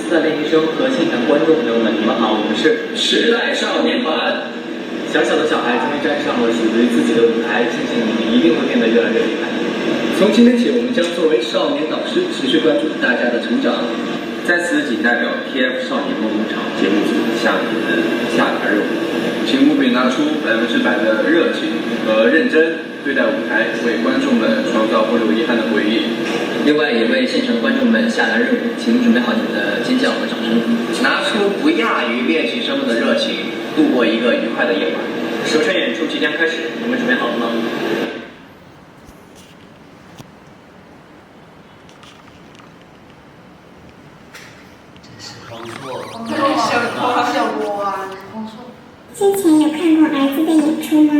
思的练习生和现场观众朋友们，你们好，我们是时代少年团。小小的小孩终于站上了属于自己的舞台，相信你们一定会变得越来越厉害。从今天起，我们将作为少年导师，持续关注大家的成长。在此仅代表 TF 少年梦工厂节目组向你们下达任务，请务必拿出100%的热情和认真对待舞台，为观众们创造不留遗憾的回忆。另外也为现场观众们下达任务，请准备好你们的尖叫和掌声，拿出不亚于练习生们的热情，度过一个愉快的夜晚。首场演出即将开始，你们准备好了吗？之前有看过儿子的演出吗？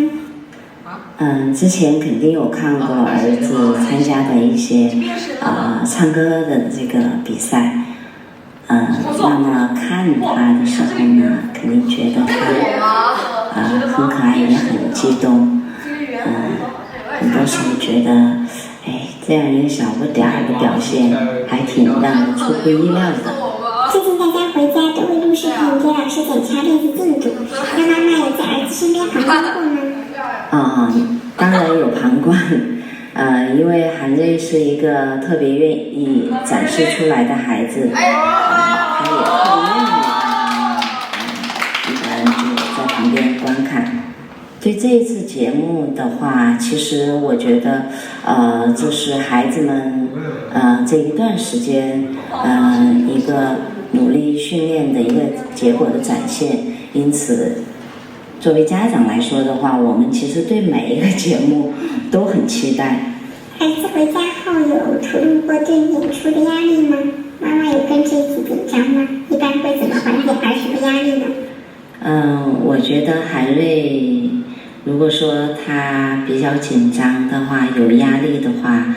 之前肯定有看过儿子参加的一些唱歌的这个比赛，那么看他的时候呢，肯定觉得他很可爱，也很激动，很多时候觉得，这样一个小不点儿的表现，还挺让人出乎意料的。最近大家回家都会录视频给老师检查练习进度，那妈妈有在儿子身边旁观过吗？当然有旁观，因为韩瑞是一个特别愿意展示出来的孩子，他也特别愿意，一般就在旁边观看。对这一次节目的话，其实我觉得，这是孩子们这一段时间一个努力训练的一个结果的展现，因此作为家长来说的话，我们其实对每一个节目都很期待。孩子回家后有吐露过对演出的压力吗？妈妈有跟着一起紧张吗？一般会怎么缓解儿时的压力呢？我觉得韩瑞如果说他比较紧张的话，有压力的话，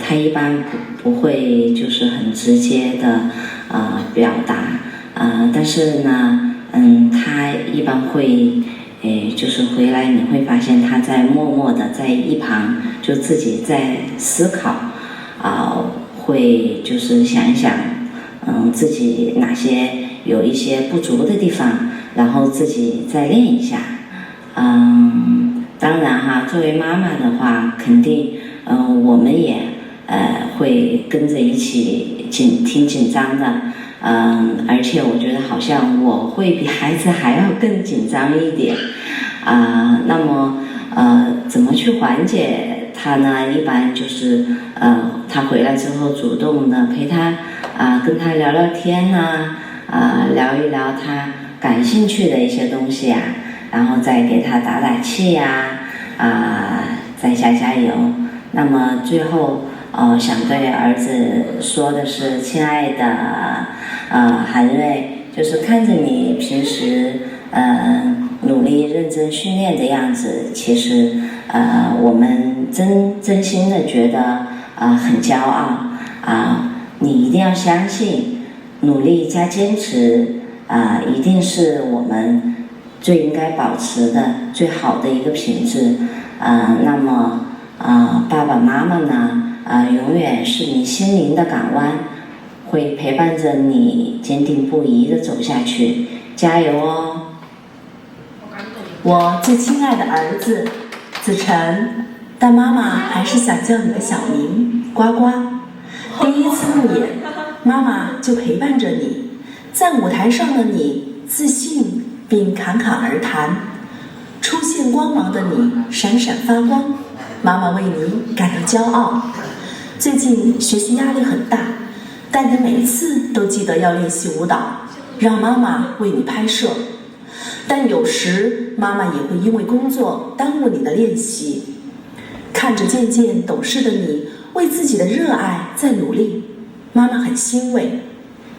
他一般不会就是很直接的表达，但是呢，他一般会，就是回来你会发现他在默默的在一旁就自己在思考，会就是想一想，自己哪些有一些不足的地方，然后自己再练一下。当然哈，作为妈妈的话，肯定，我们也会跟着一起挺紧张的，而且我觉得好像我会比孩子还要更紧张一点，那么怎么去缓解他呢？一般就是他回来之后主动的陪他跟他聊聊天呐，聊一聊他感兴趣的一些东西啊，然后再给他打打气呀，再加加油。那么最后想对儿子说的是，亲爱的韩瑞，就是看着你平时努力认真训练的样子，其实我们真心的觉得很骄傲你一定要相信，努力加坚持一定是我们最应该保持的最好的一个品质。那么爸爸妈妈呢永远是你心灵的港湾，会陪伴着你坚定不移地走下去，加油哦！我最亲爱的儿子子晨，但妈妈还是想叫你的小名呱呱。第一次路演，妈妈就陪伴着你，在舞台上的你自信并侃侃而谈，出现光芒的你闪闪发光，妈妈为你感到骄傲。最近学习压力很大，但你每次都记得要练习舞蹈，让妈妈为你拍摄。但有时妈妈也会因为工作耽误你的练习，看着渐渐懂事的你为自己的热爱在努力，妈妈很欣慰，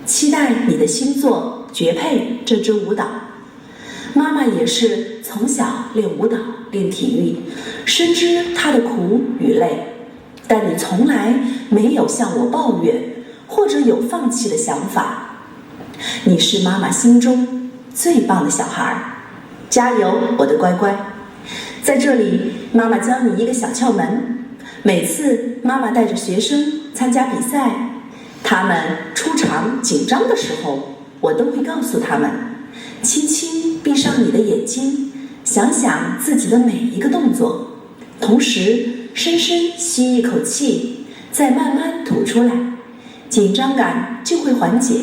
期待你的新作《绝配》这支舞蹈。妈妈也是从小练舞蹈练体育，深知她的苦与累，但你从来没有向我抱怨或者有放弃的想法。你是妈妈心中最棒的小孩，加油我的乖乖。在这里妈妈教你一个小窍门，每次妈妈带着学生参加比赛，他们出场紧张的时候，我都会告诉他们，轻轻闭上你的眼睛，想想自己的每一个动作，同时深深吸一口气，再慢慢吐出来，紧张感就会缓解，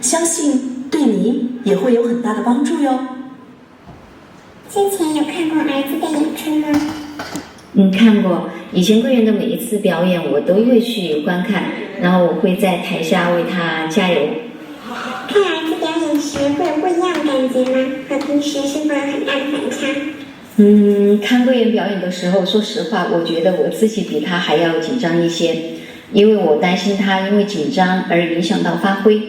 相信对你也会有很大的帮助哟。之前有看过儿子的演出吗？看过。以前桂圆的每一次表演我都会去观看，然后我会在台下为他加油。看儿子表演时会有不一样的感觉吗？和平时是否有很大的反差？看桂圆表演的时候，说实话，我觉得我自己比他还要紧张一些，因为我担心他因为紧张而影响到发挥。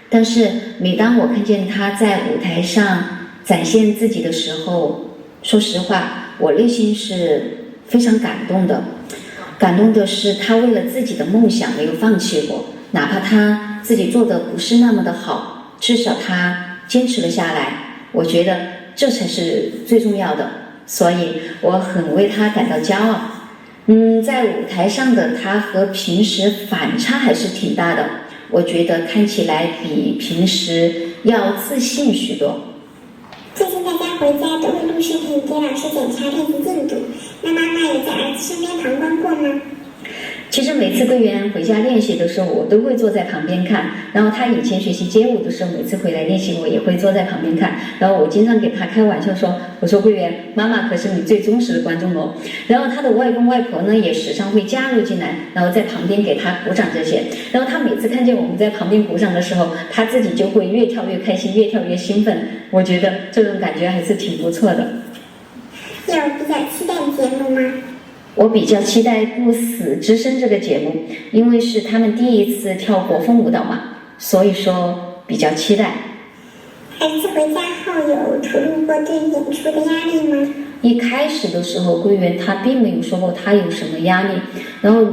但是每当我看见他在舞台上展现自己的时候，说实话，我内心是非常感动的。感动的是他为了自己的梦想没有放弃过，哪怕他自己做的不是那么的好，至少他坚持了下来。我觉得这才是最重要的，所以我很为他感到骄傲。在舞台上的他和平时反差还是挺大的，我觉得看起来比平时要自信许多。最近大家回家都会录视频给老师检查练习进度，那妈妈有在儿子身边旁观过吗？其实每次桂圆回家练习的时候，我都会坐在旁边看。然后他以前学习街舞的时候，每次回来练习，我也会坐在旁边看。然后我经常给他开玩笑说：“我说桂圆，妈妈可是你最忠实的观众哦。”然后他的外公外婆呢，也时常会加入进来，然后在旁边给他鼓掌这些。然后他每次看见我们在旁边鼓掌的时候，他自己就会越跳越开心，越跳越兴奋。我觉得这种感觉还是挺不错的。有比较期待的节目吗？我比较期待《不死之身》这个节目，因为是他们第一次跳国风舞蹈嘛，所以说比较期待。儿子回家后有吐露过对演出的压力吗？一开始的时候，桂圆他并没有说过他有什么压力，然后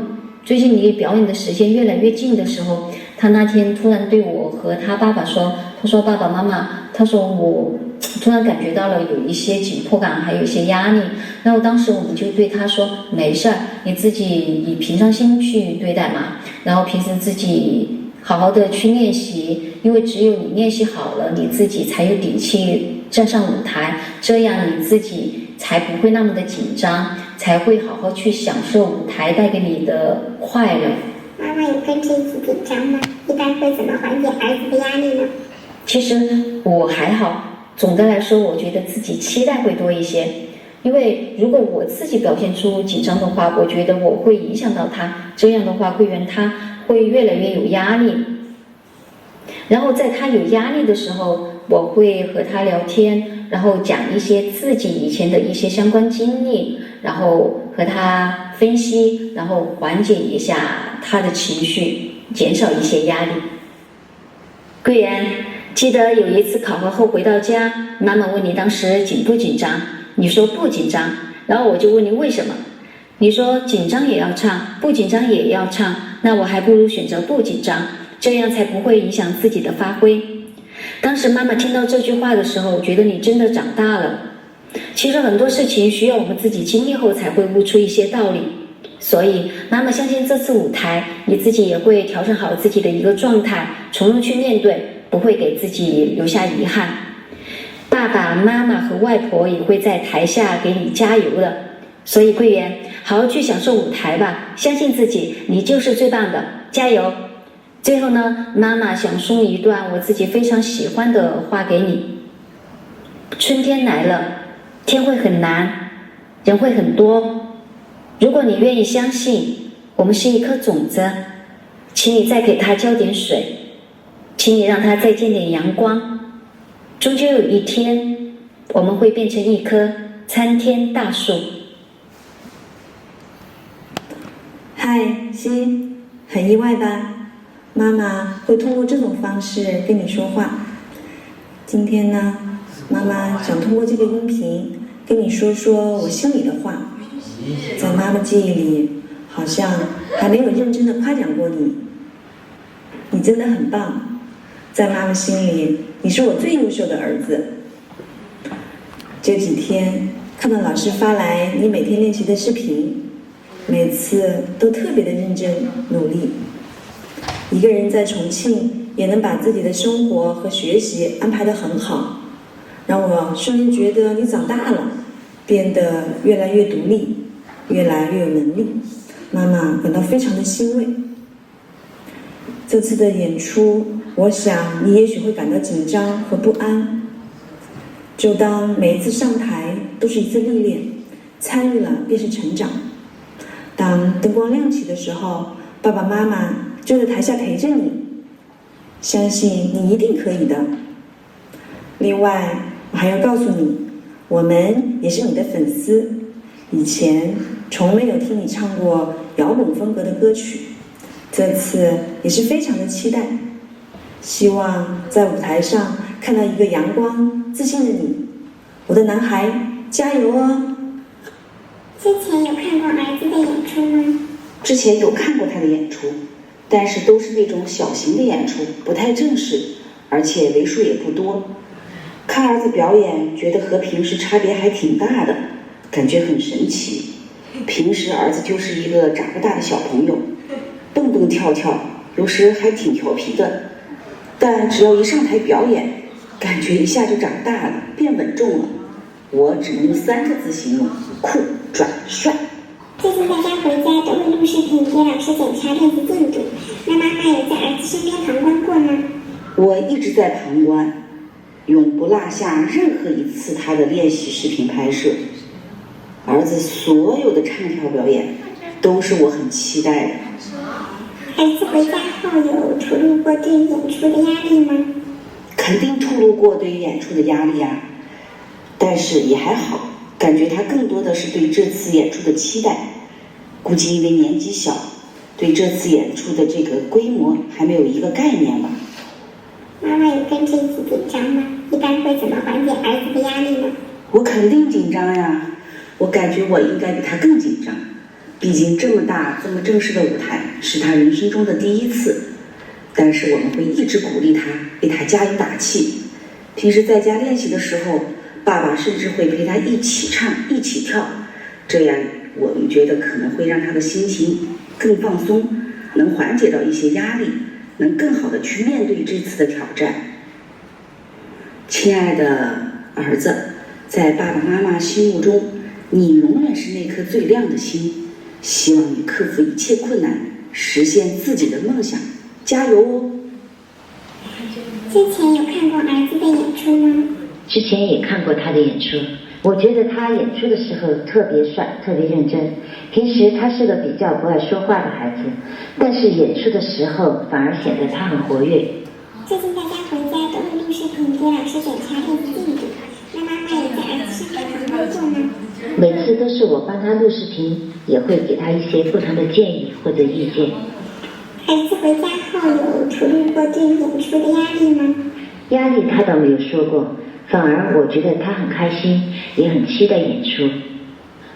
最近离表演的时间越来越近的时候，他那天突然对我和他爸爸说，他说爸爸妈妈，他说我突然感觉到了有一些紧迫感，还有一些压力。然后当时我们就对他说，没事儿，你自己以平常心去对待嘛，然后平时自己好好的去练习，因为只有你练习好了，你自己才有底气站上舞台，这样你自己才不会那么的紧张，才会好好去享受舞台带给你的快乐。妈妈有跟这次紧张吗？一般会怎么缓解儿子的压力呢？其实我还好，总的来说我觉得自己期待会多一些，因为如果我自己表现出紧张的话，我觉得我会影响到他，这样的话桂圆他会越来越有压力。然后在他有压力的时候，我会和他聊天，然后讲一些自己以前的一些相关经历，然后和他分析，然后缓解一下他的情绪，减少一些压力。桂圆，记得有一次考核后回到家，妈妈问你当时紧不紧张，你说不紧张，然后我就问你为什么，你说紧张也要唱，不紧张也要唱，那我还不如选择不紧张，这样才不会影响自己的发挥。当时妈妈听到这句话的时候，觉得你真的长大了。其实很多事情需要我们自己经历后才会悟出一些道理，所以妈妈相信这次舞台你自己也会调整好自己的一个状态，从容去面对，不会给自己留下遗憾。爸爸妈妈和外婆也会在台下给你加油的，所以桂圆，好好去享受舞台吧，相信自己，你就是最棒的，加油。最后呢，妈妈想送一段我自己非常喜欢的话给你。春天来了，天会很蓝，人会很多，如果你愿意相信我们是一颗种子，请你再给它浇点水，请你让它再见点阳光，终究有一天我们会变成一棵参天大树。嗨，欣，很意外吧？妈妈会通过这种方式跟你说话。今天呢，妈妈想通过这个音频跟你说说我心里的话。在妈妈记忆里，好像还没有认真的夸奖过你。你真的很棒，在妈妈心里，你是我最优秀的儿子。这几天看到老师发来你每天练习的视频，每次都特别的认真努力。一个人在重庆也能把自己的生活和学习安排得很好，让我瞬间觉得你长大了，变得越来越独立，越来越有能力。妈妈感到非常的欣慰。这次的演出，我想你也许会感到紧张和不安，就当每一次上台都是一次历练，参与了便是成长。当灯光亮起的时候，爸爸妈妈就在台下陪着你，相信你一定可以的。另外，我还要告诉你，我们也是你的粉丝，以前从没有听你唱过摇滚风格的歌曲，这次也是非常的期待，希望在舞台上看到一个阳光自信的你，我的男孩，加油哦！之前有看过儿子的演出吗？之前有看过他的演出，但是都是那种小型的演出，不太正式，而且为数也不多。看儿子表演，觉得和平时差别还挺大的，感觉很神奇。平时儿子就是一个长不大的小朋友，蹦蹦跳跳，有时还挺调皮的，但只要一上台表演，感觉一下就长大了，变稳重了。我只能用3个字形容：酷、拽、帅。最近大家回家都会录视频给老师检查练习进度，那妈妈有在儿子身边旁观过吗？我一直在旁观，永不落下任何一次他的练习视频拍摄。儿子所有的唱跳表演都是我很期待的。儿子回家后有吐露过对演出的压力吗？肯定吐露过对演出的压力啊，但是也还好，感觉他更多的是对这次演出的期待。估计因为年纪小，对这次演出的这个规模还没有一个概念吧。妈妈有跟这一次紧张吗？一般会怎么缓解儿子的压力呢？我肯定紧张呀，我感觉我应该比他更紧张，毕竟这么大这么正式的舞台是他人生中的第一次。但是我们会一直鼓励他，为他加油打气。平时在家练习的时候，爸爸甚至会陪他一起唱一起跳，这样我们觉得可能会让他的心情更放松，能缓解到一些压力，能更好的去面对这次的挑战。亲爱的儿子，在爸爸妈妈心目中，你永远是那颗最亮的星，希望你克服一切困难，实现自己的梦想，加油哦！之前有看过儿子的演出吗？之前也看过他的演出，我觉得他演出的时候特别帅，特别认真。平时他是个比较不爱说话的孩子，但是演出的时候反而显得他很活跃。最近大家回家都会录视频给老师检查练习进度，那妈妈有在儿子身边旁观过吗？每次都是我帮他录视频，也会给他一些不同的建议或者意见。儿子回家后有吐露过对演出的压力吗？压力他倒没有说过，反而我觉得他很开心，也很期待演出。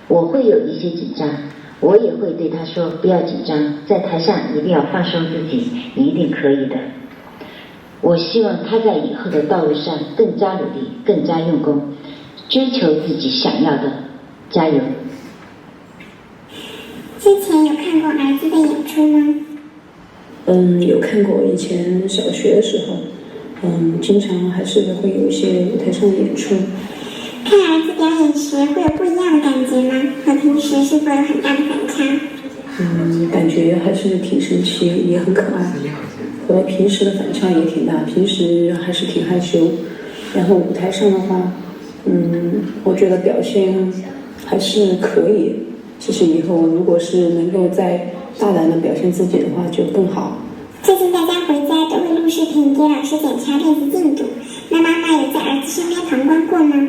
我会有一些紧张，我也会对他说不要紧张，在台上一定要放松自己，你一定可以的。我希望他在以后的道路上更加努力，更加用功，追求自己想要的，加油。之前有看过儿子的演出吗？有看过，以前小学的时候，经常还是会有一些舞台上的演出。看儿子表演时会有不一样的感觉吗？和平时是否有很大的反差？感觉还是挺神奇，也很可爱，和平时的反差也挺大。平时还是挺害羞，然后舞台上的话，我觉得表现还是可以。其实以后如果是能够再大胆的表现自己的话，就更好。最近大家回家都会录视频给老师检查练习进度，那妈妈有在儿子身边旁观过吗？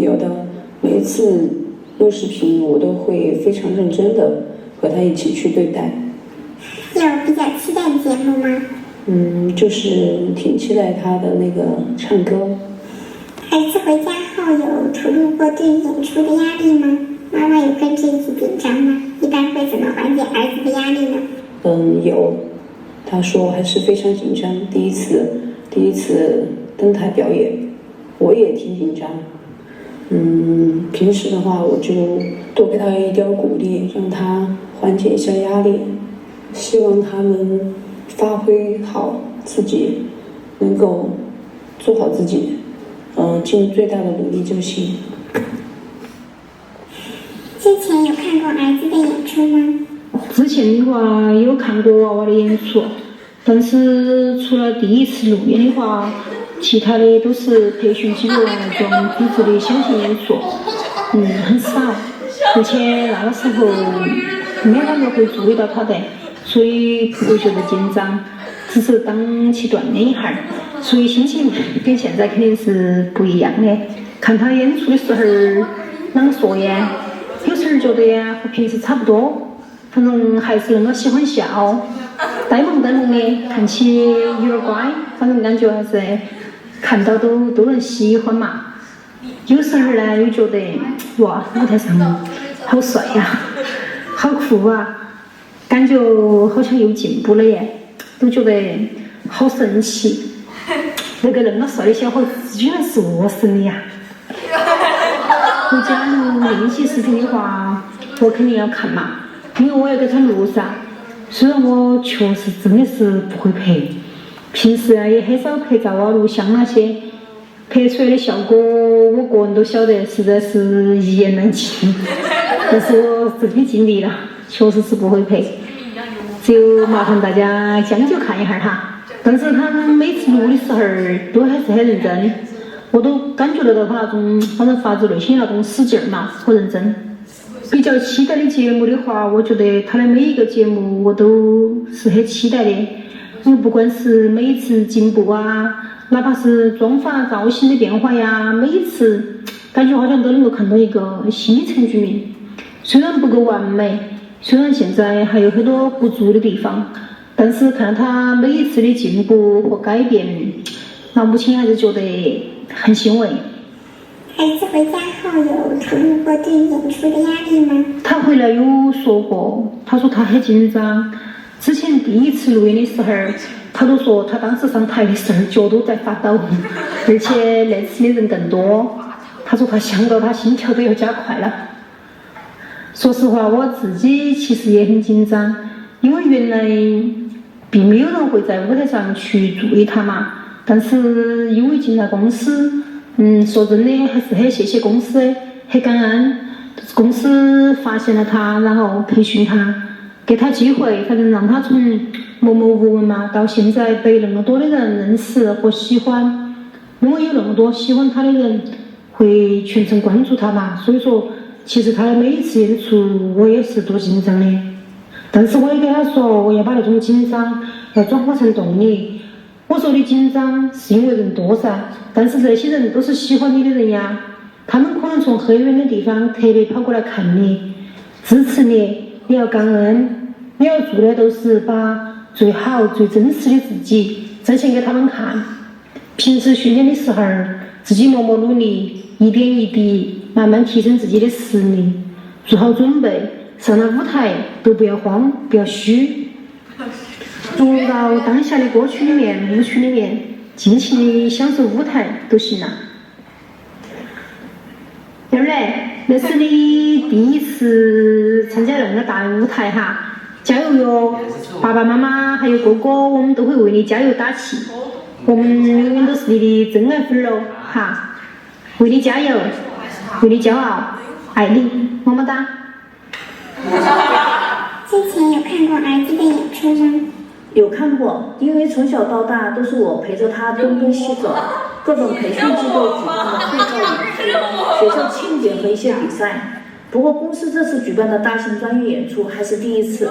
有的，每一次录视频我都会非常认真的和他一起去对待。有比较期待的节目吗？就是挺期待他的那个唱歌。儿子回家后有吐露过对演出的压力吗？妈妈有跟这一次紧张吗？一般会怎么缓解儿子的压力呢？有，他说还是非常紧张，第一次登台表演，我也挺紧张。平时的话我就多给他一点鼓励，让他缓解一下压力，希望他能发挥好自己，能够做好自己，尽最大的努力就行。之前有看过儿子的演出吗？之前的话有看过娃娃的演出，但是除了第一次路演的话，其他的都是培训机构那种组织的小型演出，很少，而且那个时候没啷个会注意到他的，所以不会觉得紧张，只是当去锻炼一下，所以心情跟现在肯定是不一样的。看他演出的时候，啷个说呀？有时候觉得呀和平时差不多，反正还是那么喜欢笑，呆萌呆萌的，看起有点乖，反正感觉还是看到都能喜欢嘛。有时候呢又觉得哇，舞台上好帅呀，好酷啊，感觉好像又进步了耶，都觉得好神奇。那么帅的小伙子居然是我生的呀！我假如练习视频的话，我肯定要看嘛，因为我要给他录噻。虽然我确实真的是不会拍，平时也很少拍照啊、录像那些，拍出来的效果我个人都晓得，实在是一言难尽。但是我自己尽力了，确实是不会拍，只有麻烦大家将就看一下哈。但是他每次录的时候都还是很认真。我都感觉得到他那种，反正发自内心的那种使劲嘛和认真。比较期待的节目的话，我觉得他的每一个节目我都是很期待的，因为不管是每一次进步啊，哪怕是妆发造型的变化呀，每一次感觉好像都能够看到一个新的陈菊明。虽然不够完美，虽然现在还有很多不足的地方，但是看到他每一次的进步和改变，让母亲还是觉得很欣慰。儿子回家后有吐露过对演出的压力吗？他回来有说过，他说他很紧张。之前第一次录音的时候，他都说他当时上台的时候脚都在发抖，而且那次的人更多。他说他想到他心跳都要加快了。说实话，我自己其实也很紧张，因为原来并没有人会在舞台上去注意他嘛。但是因为进了公司，说真的还是很谢谢公司的，很感恩。公司发现了他，然后培训他，给他机会，反正让他从默默无闻嘛，到现在被那么多的人认识和喜欢。因为有那么多喜欢他的人会全程关注他嘛，所以说其实他的每一次演出我也是多紧张的。但是我也跟他说，我要把那种紧张要转化成动力。我说的紧张是因为人多噻，但是这些人都是喜欢你的人呀，他们可能从很远的地方特别跑过来看你，支持你，你要感恩，你要做的都是把最好最真实的自己展现给他们看。平时训练的时候，自己默默努力，一点一滴慢慢提升自己的实力，做好准备，上了舞台都不要慌，不要虚。融入到当下的歌曲里面、舞曲里面，尽情的享受舞台就行了。燕儿嘞，那是你第一次参加那么大的舞台哈，加油哟！爸爸妈妈还有哥哥，我们都会为你加油打气，我们永远都是你的真爱粉喽哈！为你加油，为你骄傲，爱你，么么哒！之前有看过儿子的演出吗？有看过，因为从小到大都是我陪着他东奔西走，各种培训机构举办的汇报演出、学校庆典和一些比赛。不过公司这次举办的大型专业演出还是第一次。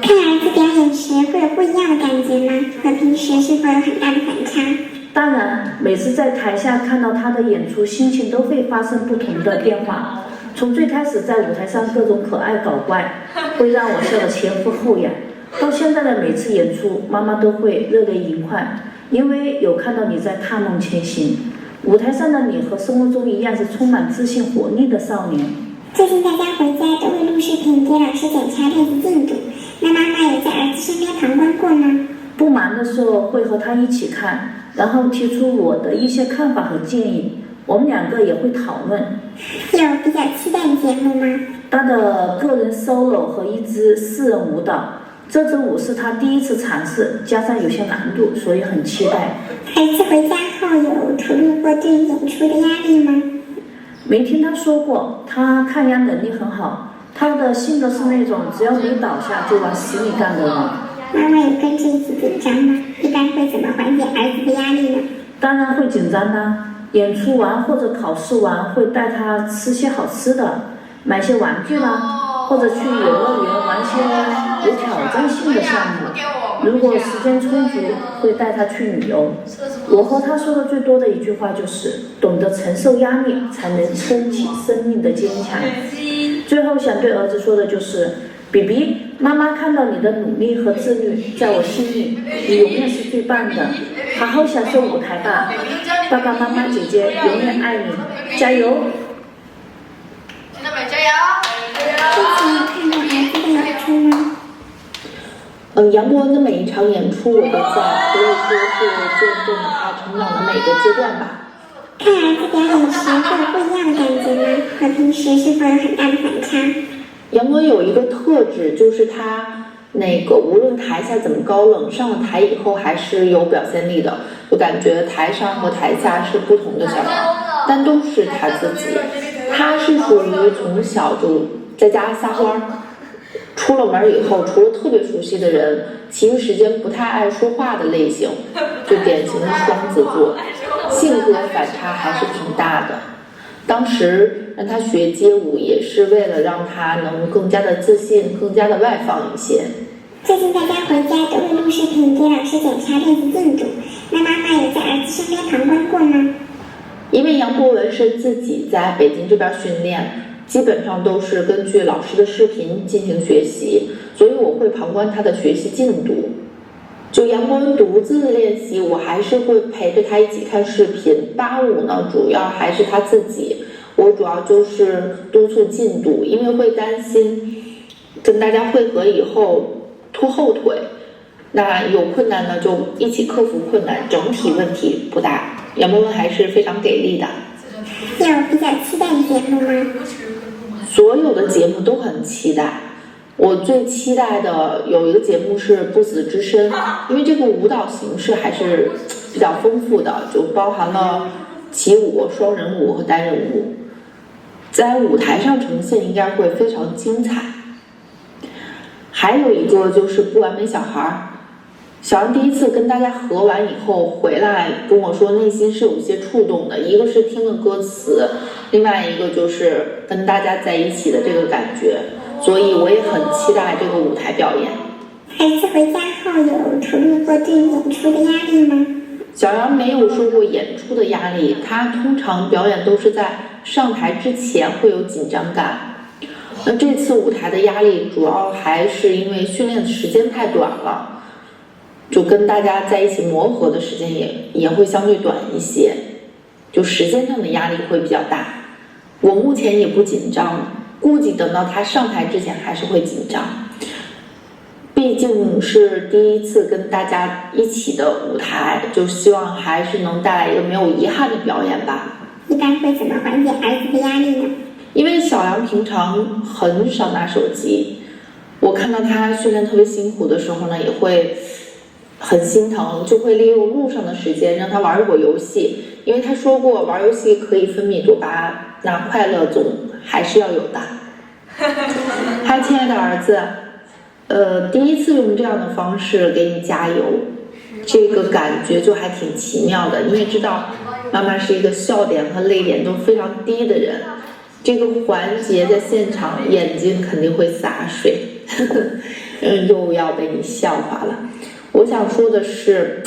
看儿子表演时会有不一样的感觉吗？和平时是否有很大的反差？当然，每次在台下看到他的演出，心情都会发生不同的变化。从最开始在舞台上各种可爱搞怪，会让我笑得前呼后仰，到现在的每次演出，妈妈都会热泪盈眶，因为有看到你在踏梦前行。舞台上的你和生活中一样是充满自信活力的少年。最近大家回家都会录视频给老师检查练习进度，那妈妈有在儿子身边旁观过吗？不忙的时候会和他一起看，然后提出我的一些看法和建议，我们两个也会讨论。有比较期待的节目吗？他的个人 solo 和一支私人舞蹈，这支舞是他第一次尝试，加上有些难度，所以很期待。孩子回家后有处理过对演出的压力吗？没听他说过，他抗压能力很好，他的性格是那种只要没倒下就往死里干的人。妈妈有跟这一次紧张吗？一般会怎么缓解儿子的压力呢？当然会紧张的，演出完或者考试完会带他吃些好吃的，买些玩具啦，或者去游乐园玩些有挑战性的项目。如果时间充足，会带他去旅游。我和他说的最多的一句话就是，懂得承受压力，才能撑起生命的坚强。最后想对儿子说的就是，比比，妈妈看到你的努力和自律，在我心里，你永远是最棒的。好好享受舞台吧，爸爸妈妈姐姐永远爱你，加油！这次有看到儿子的演出吗？杨博文的每一场演出我都在，可以说是见证了他成长的每个阶段吧。看儿子表演时会有不一样的感觉吗？和平时是否有很大的反差？杨博文有一个特质，就是他无论台下怎么高冷，上了台以后还是有表现力的。我感觉台上和台下是不同的小孩，但都是他自己。他是属于从小就在家撒欢，出了门以后，除了特别熟悉的人，其余时间不太爱说话的类型，就典型的双子座，性格反差还是挺大的。当时让他学街舞，也是为了让他能更加的自信，更加的外放一些。最近大家回家都会录视频给老师检查练习进度，那妈妈有在儿子身边旁观过吗？因为杨博文是自己在北京这边训练，基本上都是根据老师的视频进行学习，所以我会旁观他的学习进度。就杨博文独自练习，我还是会陪着他一起看视频。八舞呢，主要还是他自己，我主要就是督促进度，因为会担心跟大家汇合以后拖后腿。那有困难呢，就一起克服困难，整体问题不大。杨博文还是非常给力的。有比较期待的节目吗？所有的节目都很期待。我最期待的有一个节目是不死之身，因为这个舞蹈形式还是比较丰富的，就包含了起舞、双人舞和单人舞，在舞台上呈现应该会非常精彩。还有一个就是不完美小孩，小杨第一次跟大家合完以后回来跟我说，内心是有些触动的，一个是听了歌词，另外一个就是跟大家在一起的这个感觉，所以我也很期待这个舞台表演。孩子回家后有处理过对演出的压力吗？小杨没有受过演出的压力，他通常表演都是在上台之前会有紧张感。那这次舞台的压力主要还是因为训练的时间太短了，就跟大家在一起磨合的时间也会相对短一些，就时间上的压力会比较大。我目前也不紧张，估计等到他上台之前还是会紧张，毕竟是第一次跟大家一起的舞台，就希望还是能带来一个没有遗憾的表演吧。一般会怎么缓解儿子的压力呢？因为小杨平常很少拿手机，我看到他训练特别辛苦的时候呢，也会很心疼，就会利用路上的时间让他玩一会儿游戏，因为他说过玩游戏可以分泌多巴胺，那快乐总还是要有的。嗨，亲爱的儿子，第一次用这样的方式给你加油，这个感觉就还挺奇妙的。你也知道，妈妈是一个笑点和泪点都非常低的人，这个环节在现场眼睛肯定会洒水，又要被你笑话了。我想说的是，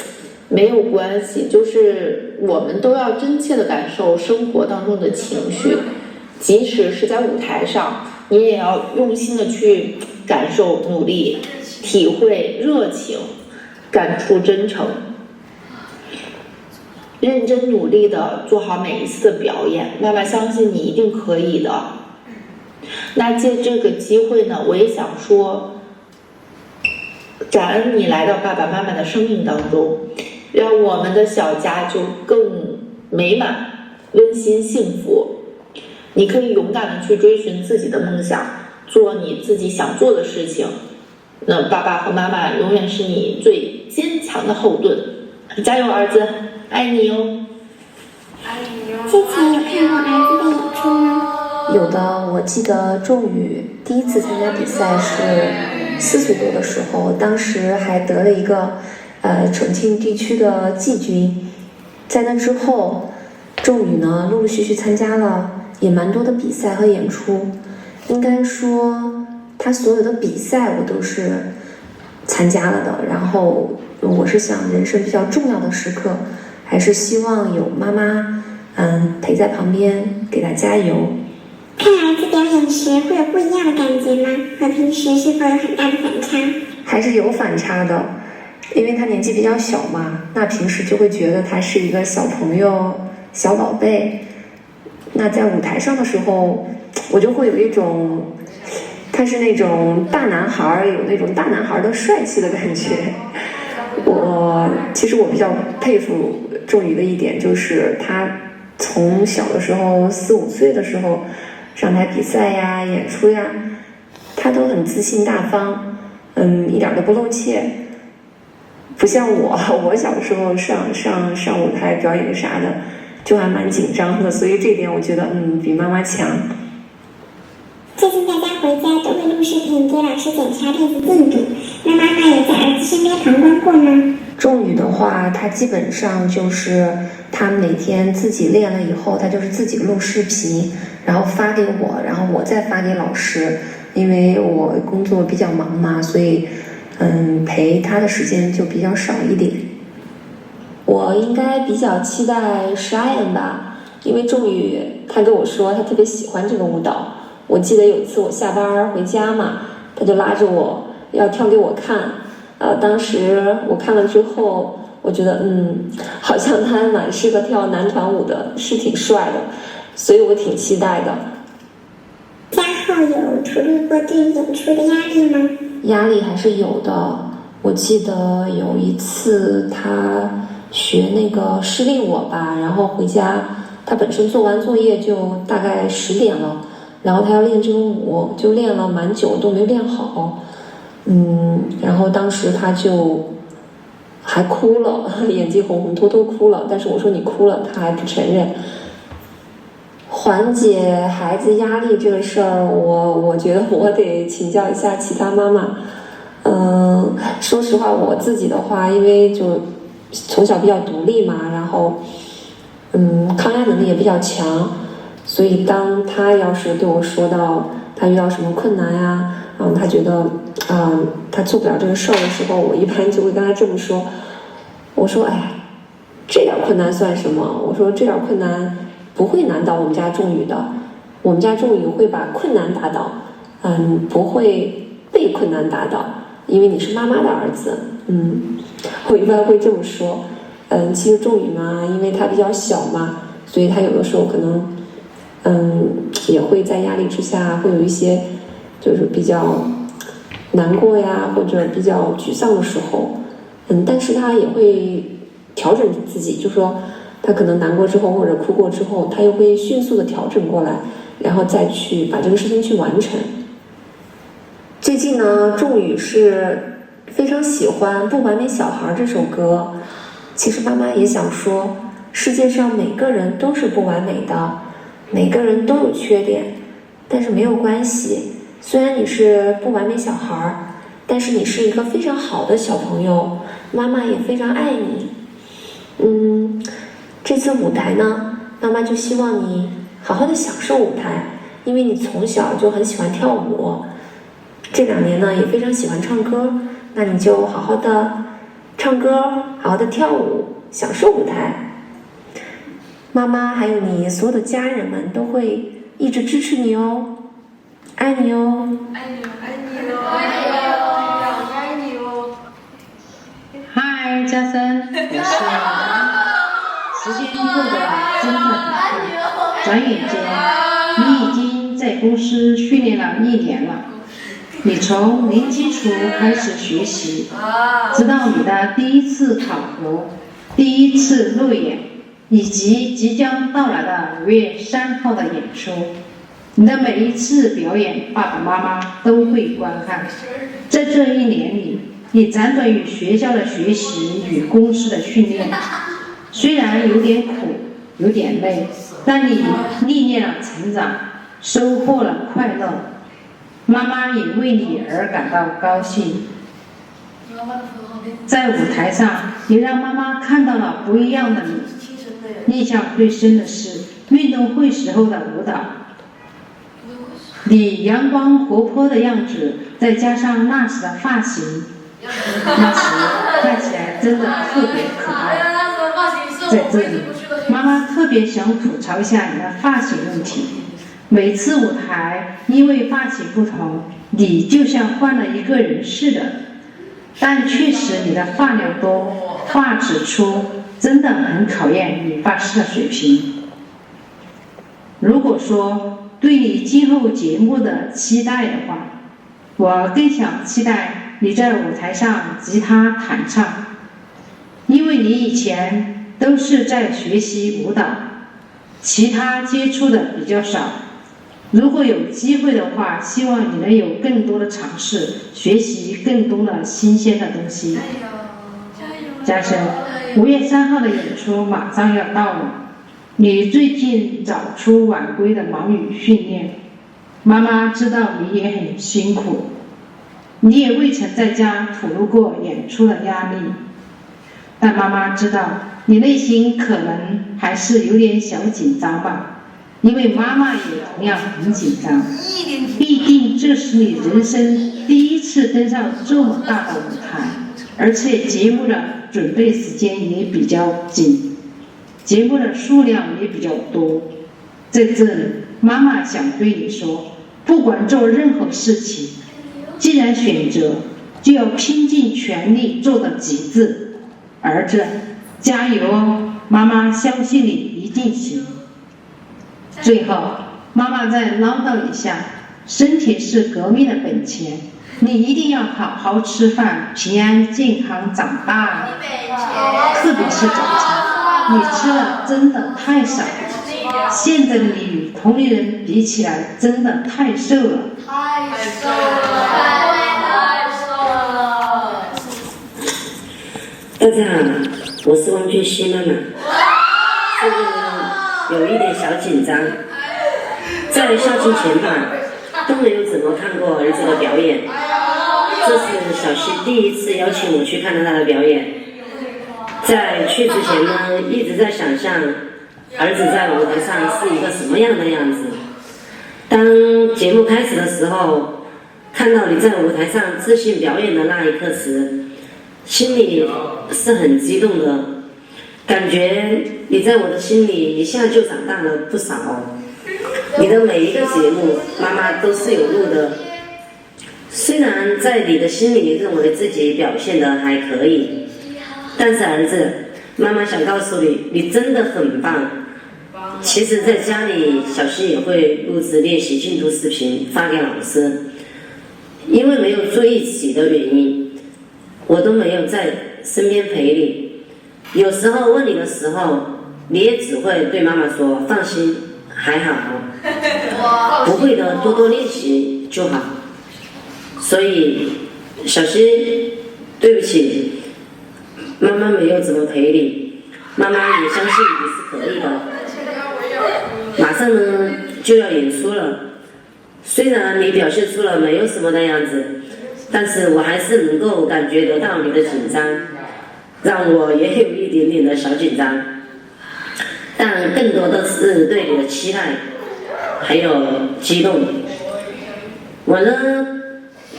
没有关系，就是我们都要真切的感受生活当中的情绪，即使是在舞台上，你也要用心的去感受、努力、体会热情、感触真诚，认真努力的做好每一次的表演。妈妈相信你一定可以的。那借这个机会呢，我也想说，感恩你来到爸爸妈妈的生命当中，让我们的小家就更美满、温馨、幸福。你可以勇敢的去追寻自己的梦想，做你自己想做的事情，那爸爸和妈妈永远是你最坚强的后盾。加油，儿子，爱你哟！之前有看过儿子的演出吗？有的，我记得仲宇第一次参加比赛是4岁多的时候，当时还得了一个重庆地区的季军。在那之后，仲宇呢陆陆续续参加了也蛮多的比赛和演出，应该说他所有的比赛我都是参加了的。然后我是想人生比较重要的时刻，还是希望有妈妈陪在旁边给他加油。看儿子表演时会有不一样的感觉吗？和平时是否有很大的反差？还是有反差的，因为他年纪比较小嘛，那平时就会觉得他是一个小朋友、小宝贝。那在舞台上的时候，我就会有一种他是那种大男孩，有那种大男孩的帅气的感觉。其实我比较佩服仲宇的一点就是他从小的时候4、5岁的时候上台比赛呀、演出呀，他都很自信大方，一点都不露怯，不像我小的时候上舞台表演啥的，就还蛮紧张的，所以这点我觉得比妈妈强。最近大家回家都会录视频给老师检查练习进度，那妈妈有在儿子身边旁观过吗？仲宇的话，他基本上就是他每天自己练了以后，他就是自己录视频，然后发给我，然后我再发给老师。因为我工作比较忙嘛，所以陪他的时间就比较少一点。我应该比较期待12M吧，因为仲宇他跟我说他特别喜欢这个舞蹈。我记得有一次我下班回家嘛，他就拉着我要跳给我看。当时我看了之后，我觉得好像他蛮适合跳男团舞的，是挺帅的，所以我挺期待的。家后有处理过对演出的压力吗？压力还是有的。我记得有一次他学那个诗令我吧，然后回家他本身做完作业就大概10点了，然后他要练这个舞，就练了蛮久都没练好。然后当时他就还哭了，眼睛红红，偷偷哭了。但是我说你哭了，他还不承认。缓解孩子压力这个事儿，我觉得我得请教一下其他妈妈。说实话，我自己的话，因为就从小比较独立嘛，然后抗压能力也比较强，所以当他要是对我说到他遇到什么困难呀，然后他觉得他做不了这个事儿的时候，我一般就会跟他这么说。我说这点困难算什么？我说这点困难不会难倒我们家仲宇的，我们家仲宇会把困难打倒，不会被困难打倒，因为你是妈妈的儿子。我一般会这么说。其实仲宇嘛，因为他比较小嘛，所以他有的时候可能也会在压力之下会有一些就是比较难过呀，或者比较沮丧的时候，但是他也会调整自己，就说他可能难过之后或者哭过之后，他又会迅速的调整过来，然后再去把这个事情去完成。最近呢，仲宇是非常喜欢《不完美小孩》这首歌。其实妈妈也想说，世界上每个人都是不完美的，每个人都有缺点，但是没有关系。虽然你是不完美小孩，但是你是一个非常好的小朋友，妈妈也非常爱你。这次舞台呢，妈妈就希望你好好的享受舞台，因为你从小就很喜欢跳舞，这2年呢也非常喜欢唱歌，那你就好好的唱歌，好好的跳舞，享受舞台。妈妈还有你所有的家人们都会一直支持你哦，爱你哦，爱你哦，爱你哦，爱你哦，爱你哦。嗨，嘉森，我是。时间过得真的很快，转眼间，你已经在公司训练了1年了。你从零基础开始学习，直到你的第1次考核、第1次路演，以及即将到来的5月3号的演出。你的每一次表演，爸爸妈妈都会观看。在这1年里，你辗转于学校的学习与公司的训练，虽然有点苦，有点累，但你历练了成长，收获了快乐。妈妈也为你而感到高兴。在舞台上，也让妈妈看到了不一样的你。印象最深的是运动会时候的舞蹈，你阳光活泼的样子，再加上那时的发型，那时看起来真的特别可爱。在这里，妈妈特别想吐槽一下你的发型问题。每次舞台因为发型不同，你就像换了一个人似的，但确实你的发量多，发质粗，真的很考验理发师的水平。如果说对你今后节目的期待的话，我更想期待你在舞台上吉他弹唱，因为你以前都是在学习舞蹈，其他接触的比较少。如果有机会的话，希望你能有更多的尝试，学习更多的新鲜的东西。加深，5月3号的演出马上要到了，你最近早出晚归的忙于训练，妈妈知道你也很辛苦，你也未曾在家吐露过演出的压力，但妈妈知道你内心可能还是有点小紧张吧。因为妈妈也同样很紧张，毕竟这是你人生第一次登上这么大的舞台，而且节目的准备时间也比较紧，节目的数量也比较多。在这里，妈妈想对你说，不管做任何事情，既然选择，就要拼尽全力做到极致。儿子，加油哦！妈妈相信你一定行。最后，妈妈再唠叨一下，身体是革命的本钱，你一定要好好吃饭，平安健康长大。特别是早餐，你吃的真的太少了，现在的你与同龄人比起来，真的太瘦了。太瘦了！大家好，我是汪俊熙妈妈。最近呢，有一点小紧张，在校庆前吧，都没有怎么看过儿子的表演。这是小溪第一次邀请我去看到他的表演。在去之前呢，一直在想象儿子在舞台上是一个什么样的样子。当节目开始的时候，看到你在舞台上自信表演的那一刻时，心里是很激动的，感觉你在我的心里一下就长大了不少。你的每一个节目，妈妈都是有录的。虽然在你的心里认为自己表现得还可以，但是儿子，妈妈想告诉你，你真的很棒。其实在家里，小溪也会录制练习进度视频发给老师，因为没有住一起的原因，我都没有在身边陪你。有时候问你的时候，你也只会对妈妈说放心，还好，不会的多多练习就好。所以小溪，对不起，妈妈没有怎么陪你，妈妈也相信你是可以的。马上呢就要演出了，虽然你表现出了没有什么的样子，但是我还是能够感觉得到你的紧张，让我也有一点点的小紧张，但更多的是对你的期待还有激动。我呢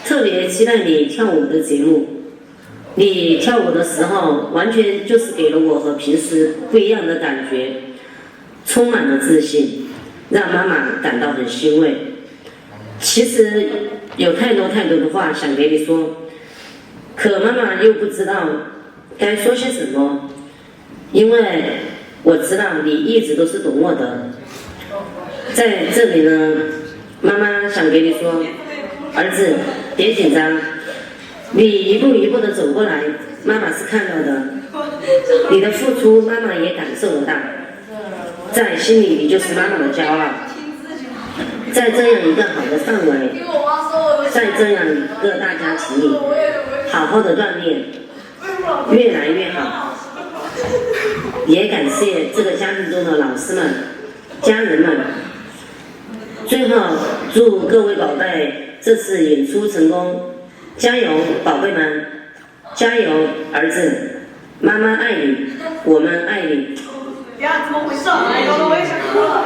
特别期待你跳舞的节目，你跳舞的时候完全就是给了我和平时不一样的感觉，充满了自信，让妈妈感到很欣慰。其实有太多的话想给你说，可妈妈又不知道该说些什么，因为我知道你一直都是懂我的。在这里呢，妈妈想给你说，儿子别紧张，你一步一步的走过来，妈妈是看到的，你的付出妈妈也感受得到，在心里你就是妈妈的骄傲。在这样一个好的氛围，在这样一个大家庭里，好好的锻炼，越来越好。也感谢这个家庭中的老师们、家人们。最后，祝各位宝贝这次演出成功，加油，宝贝们，加油，儿子，妈妈爱你，我们爱你。呀，怎么回事？我也想说。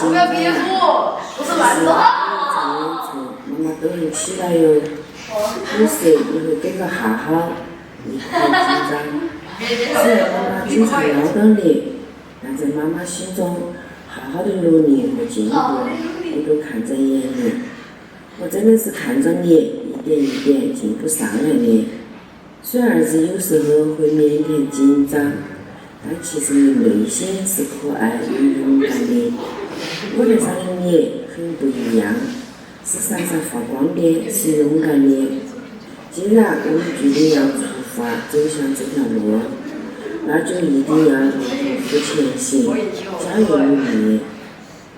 我要憋住，不是懒惰。妈妈都很期待哟，有时也会跟着哈哈，也很紧张。虽然妈妈经常唠叨你，但在妈妈心中，哈哈的努力和进步，我都看在眼里。我真的是看着你一点一点进步上来的。虽然儿子有时候会腼腆紧张，但其实你内心是可爱又勇敢的。舞台上的你很不一样，是闪闪发光的，是勇敢的。既然我们决定要出发走向这条路，那就一定要不负前行，加油努力。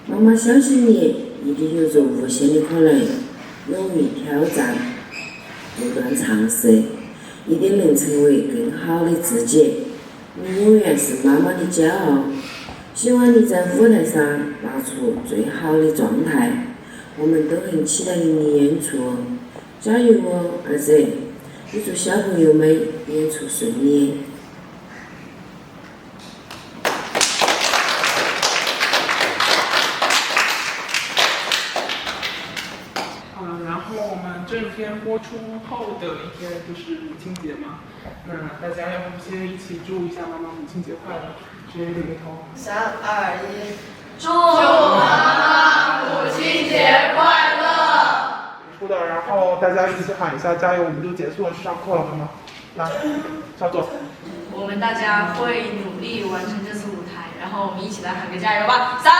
妈妈相信你一定有着无限的可能，勇于挑战，不断尝试，一定能成为更好的自己。你永远是妈妈的骄傲。希望你在舞台上拿出最好的状态，我们都很期待你的演出，加油哦，儿子！也祝小朋友们演出顺利。然后我们这一篇播出后的一天就是母亲节嘛，那大家要不先一起祝一下妈妈母亲节快乐，直接点个头。3、2、1，祝妈妈母亲节快乐！出的，然后大家一起喊一下加油，我们就结束了，去上课了，好吗？来，小左。我们大家会努力完成这次舞台，然后我们一起来喊个加油吧！3、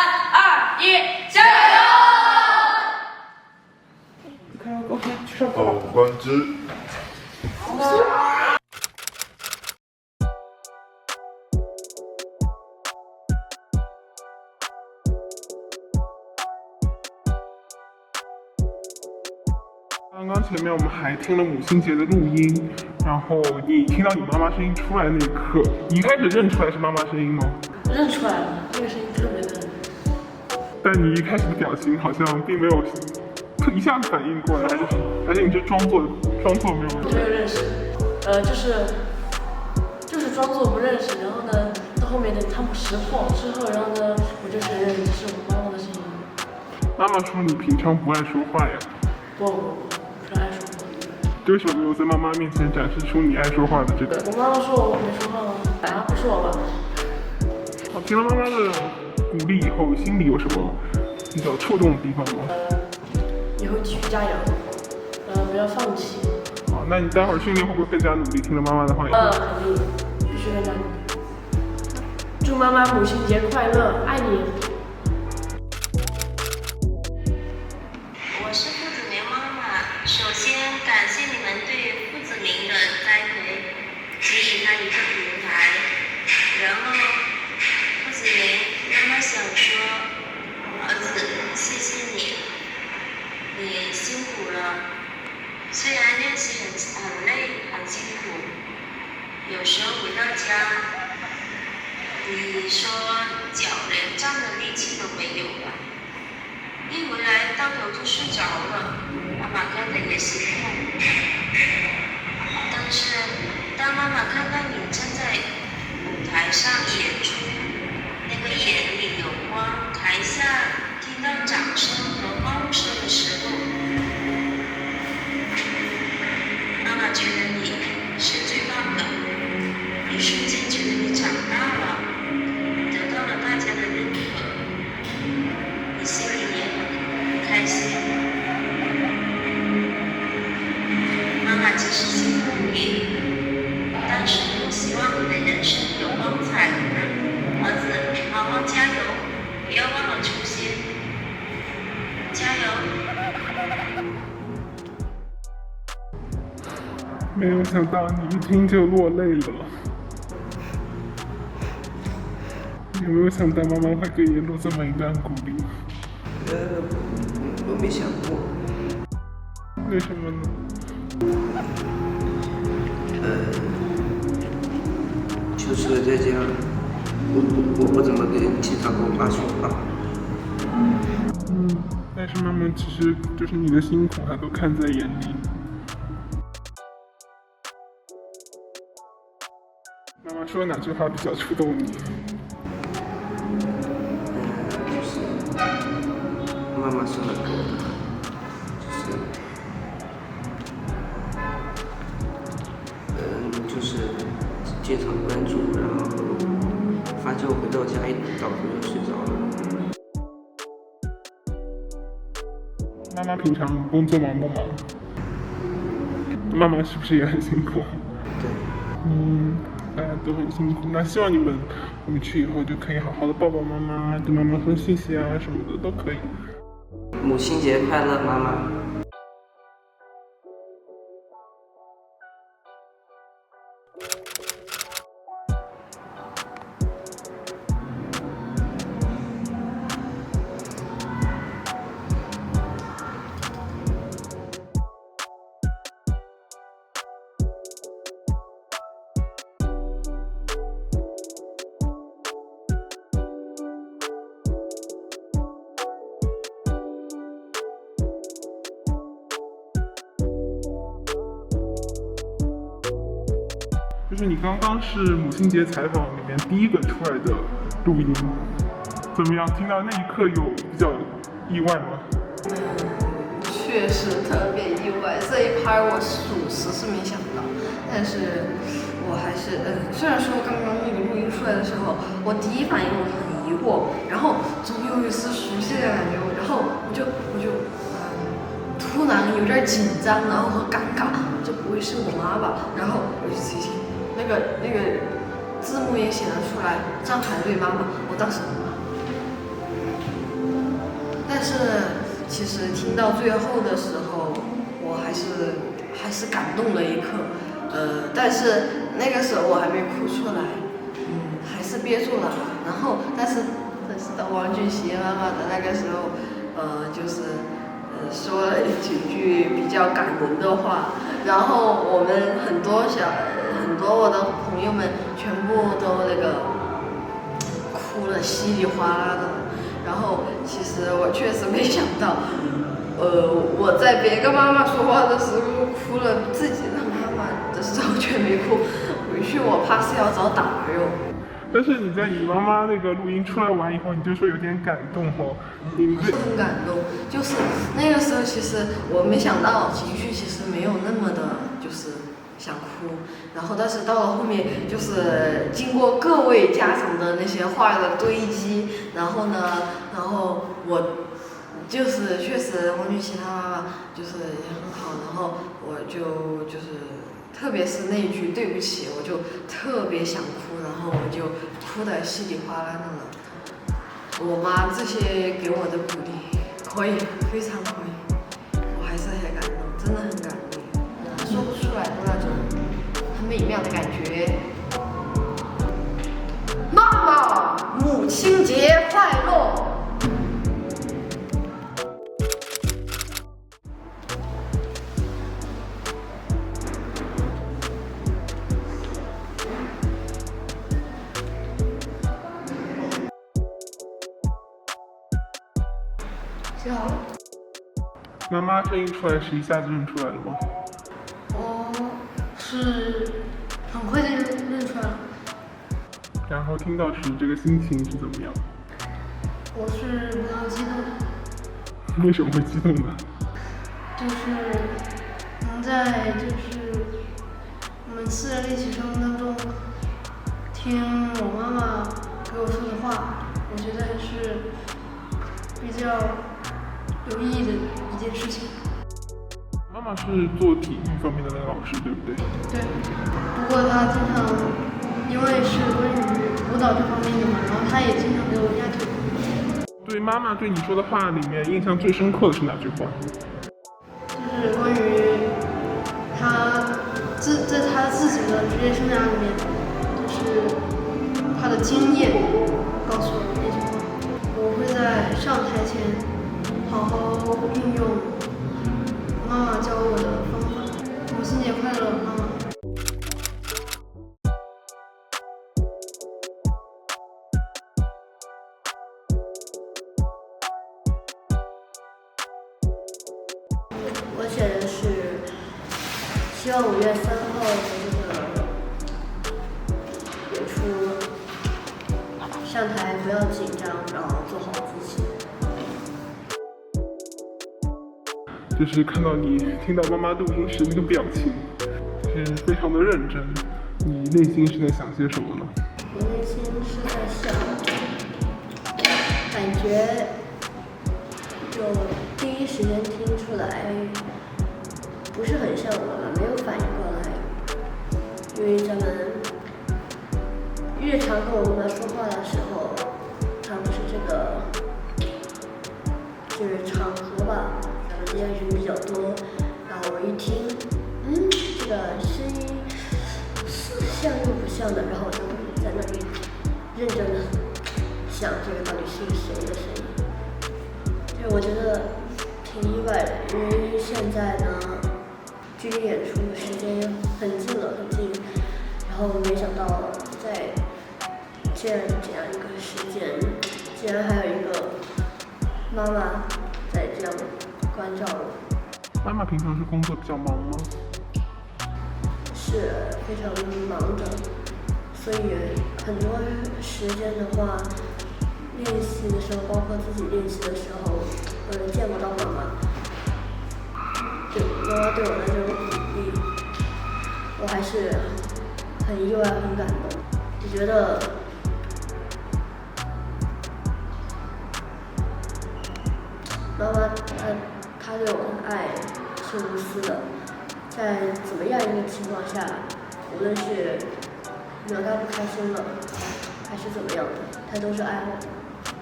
2、1，加油！ OK， 去上课吧。关之。刚刚前面我们还听了母亲节的录音，然后你听到你妈妈声音出来的那一刻，你一开始认出来是妈妈声音吗？认出来了，那个声音特别的。但你一开始的表情好像并没有。 一下子反应过来，还是你是装作没有？没有认识，就是装作不认识，然后呢，到后面的他们识破之后，然后呢，我就承认这是我妈妈的声音。妈妈说你平常不爱说话呀？不爱说话。为什么没有在妈妈面前展示出你爱说话的这个？我妈妈说我没说话吗？啊，不是我吧？好，听了妈妈的鼓励以后，心里有什么比较触动的地方吗？ 以后继续加油，不要放弃。好，那你待会儿训练会不会更加努力？听了妈妈的话。肯定，必须更加努力。祝妈妈母亲节快乐，爱你。我是父子明妈妈，首先感谢你们对父子明的栽培，给予他一个平台。然后，父子明妈妈想说，儿子，谢谢你。 你辛苦了，虽然练习很累很辛苦，有时候回到家，你说脚连站的力气都没有了，一回来到头就睡着了，妈妈看得也心痛。但是当妈妈看到你站在舞台上演出，那个眼里有光，台下听到掌声和欢呼声的时候，妈妈觉得你是最棒的，一瞬间觉得你长大了，得到了大家的认可，你心里也很开心。妈妈即使辛苦你，但是更希望你的人生有光彩。儿子，好好加油，不要忘了初心。 加油！没有想到你一听就落泪了。有没有想到妈妈会给你录这么一段鼓励？我没想过。为什么呢？就是在家，我不怎么经常跟我爸说话。但是妈妈其实就是你的辛苦，她都看在眼里。妈妈说哪句话比较触动你？就是妈妈说了给我的，就是经常关注，然后发现我回到家一倒头就睡着了。妈妈平常工作忙不忙？妈妈是不是也很辛苦？对。大家都很辛苦。那希望你们回去以后就可以好好的抱抱妈妈，对妈妈说谢谢啊什么的都可以。母亲节快乐，妈妈。就是你刚刚是母亲节采访里面第一个出来的录音，怎么样？听到那一刻有比较意外吗？确实特别意外，这一拍我属实是没想到，但是我还是虽然说刚刚那个录音出来的时候，我第一反应我很疑惑，然后总有一丝熟悉的感觉，然后我就突然有点紧张，然后和尴尬，这不会是我妈吧？然后我就提醒那个字幕也写了出来，张海瑞妈妈，我当时，但是其实听到最后的时候，我还是感动了一刻，但是那个时候我还没哭出来，还是憋住了，然后但是到王俊熙妈妈的那个时候，就是说了几句比较感人的话，然后我们很多我的朋友们全部都哭了稀里哗啦的，然后其实我确实没想到，我在别个妈妈说话的时候哭了，自己的妈妈的时候却没哭，回去我怕是要找打哟。但是你在你妈妈那个录音出来完以后，你就说有点感动哦，很感动，就是那个时候其实我没想到情绪其实没有那么的，就是想哭，然后但是到了后面就是经过各位家长的那些话的堆积，然后我就是确实王俊熙他妈妈就是也很好，然后我就是特别是那句对不起，我就特别想哭，然后我就哭得稀里哗啦的了。我妈这些给我的鼓励可以，非常可以，我还是很感动，真的很感动，说不出来的那种很美妙的感觉。妈妈，母亲节快乐！妈妈声音出来是一下子认出来了吗？我是很快就认出来了。然后听到时这个心情是怎么样？我是比较激动。为什么会激动呢？就是能在我们4人一起生活当中听我妈妈给我说的话，我觉得还是比较有意义的一件事情。妈妈是做体育方面的那个老师，对不对？对。不过她经常因为是关于舞蹈这方面的嘛，然后她也经常给我压腿。对妈妈对你说的话里面，印象最深刻的是哪句话？就是关于她在她自己的职业生涯里面，就是她他的经验告诉我的那句话。我会在上台前好好运用妈妈教我的方法。母亲节快乐，妈妈！我写的是希望5月3号的这个演出上台不要紧张，然后做好自己。就是看到你听到妈妈录音时那个表情，是非常的认真。你内心是在想些什么呢？我内心是在想，感觉就第一时间听出来，不是很像我们，没有反应过来，因为咱们日常跟我妈妈说话的时候，她不是这个，就是场合吧，咱们这边人比较多，然后我一听，这个声音是像又不像的，然后我就在那里认真的想这个到底是谁的声音。对，我觉得挺意外的，因为现在呢，距离演出的时间很近了，很近，然后没想到在这样一个时间，竟然还有一个妈妈在这样关照我。妈妈平常是工作比较忙吗？是非常忙的，所以很多时间的话，练习的时候，包括自己练习的时候，我见不到妈妈。对，妈妈对我的这种鼓励，我还是很意外、很感动。我觉得，妈妈她对我的爱是无私的。在怎么样一个情况下，无论是惹他不开心了，还是怎么样的，他都是爱我的。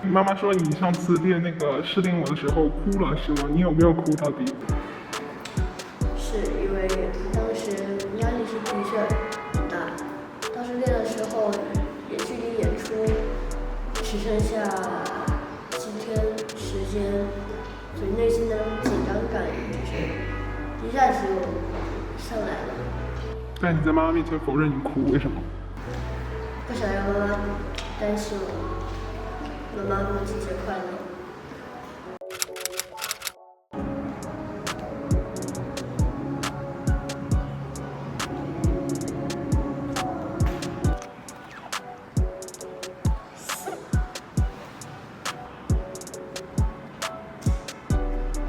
妈妈说你上次练那个失恋我的时候哭了是吗？你有没有哭到底？是因为当时压力是的确很大，当时练的时候也距离演出只剩下几天时间，所以内心的紧张感一下子就上来了。但你在妈妈面前否认你哭，为什么？不想让妈妈担心我。妈妈母亲节快乐。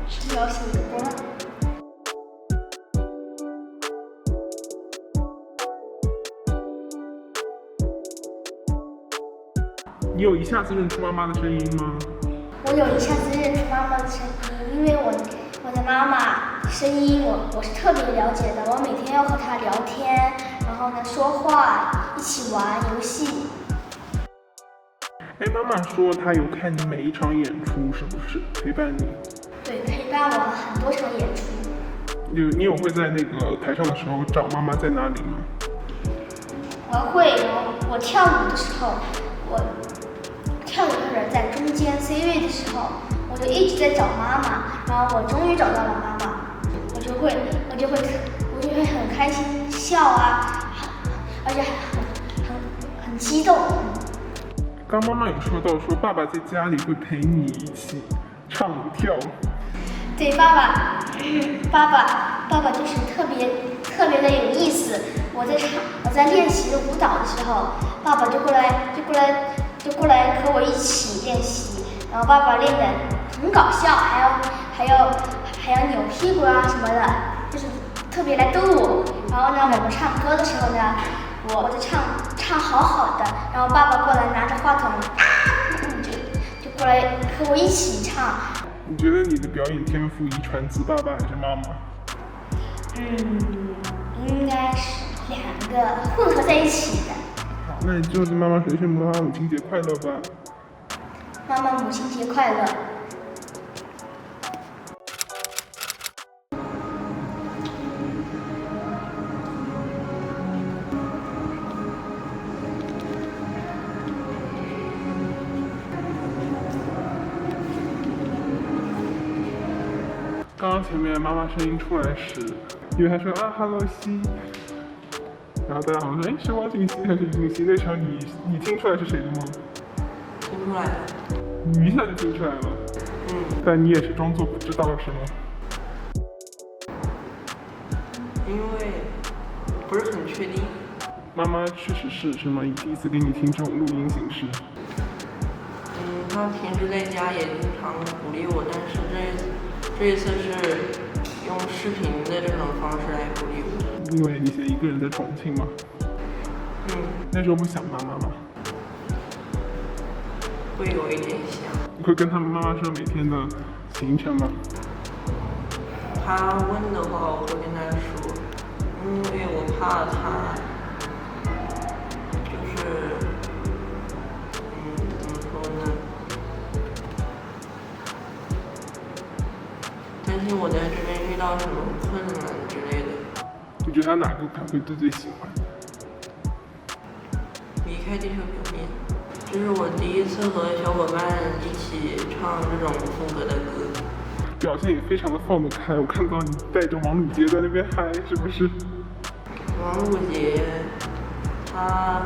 是要写个歌。你有一下子认出妈妈的声音吗？我有一下子认出妈妈的声音，因为我的妈妈声音我是特别了解的，我每天要和她聊天，然后呢说话，一起玩游戏。哎，妈妈说她有看你每一场演出，是不是陪伴你？对，陪伴我很多场演出。你有会在那个台上的时候找妈妈在哪里吗？我会，我跳舞的时候，我跳舞的人在中间 C 位的时候，我就一直在找妈妈，然后我终于找到了妈妈，我就会很开心笑啊，而且很激动。刚妈妈有说到说爸爸在家里会陪你一起唱跳。对，爸爸就是特别的有意思。我在练习的舞蹈的时候，爸爸就过来和我一起练习，然后爸爸练的很搞笑，还要扭屁股啊什么的，就是特别来逗我。然后呢，我们唱歌的时候呢，我就唱好好的，然后爸爸过来拿着话筒，就过来和我一起唱。你觉得你的表演天赋遗传自爸爸还是妈妈？应该是2个混合在一起的。好，那你就跟妈妈说一声妈妈母亲节快乐吧。妈妈母亲节快乐。刚刚前面妈妈声音出来时，因为她说啊 ，Hello 西，然后大家好像说，哎，是汪静熙还是李静熙？那时候你听出来是谁的吗？听出来了。你一下就听出来了。但你也是装作不知道是吗？因为不是很确定。妈妈确实是吗？第一次给你听这种录音形式。她平时在家也经常鼓励我，但是这一次是用视频的这种方式来鼓励我。因为你现在一个人在重庆嘛。那时候不想妈妈吗？会有一点想。你会跟他们妈妈说每天的行程吗？他问的话，我会跟他说，因为我怕他就是怎么说呢？担心我在这边遇到什么困难之类的。你觉得他哪个他会最喜欢？离开地球表面，这是我第一次和小伙伴一起唱这种风格的歌。表现也非常的放得开，我看到你带着王祖杰在那边嗨，是不是？王祖杰，他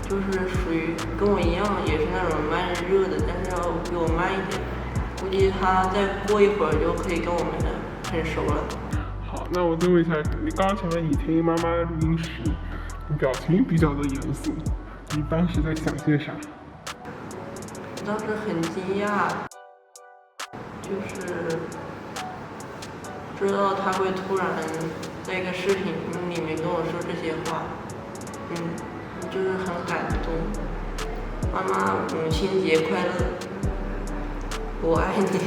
就是属于跟我一样，也是那种慢热的，但是要比我慢一点。估计他再过一会儿就可以跟我们很熟了。好，那我再问一下，你刚刚前面你听妈妈录音时，你表情比较的严肃，你当时在想些啥？当时很惊讶。就是知道他会突然在一个视频里面跟我说这些话，就是很感动。妈妈，母亲节快乐，我爱你。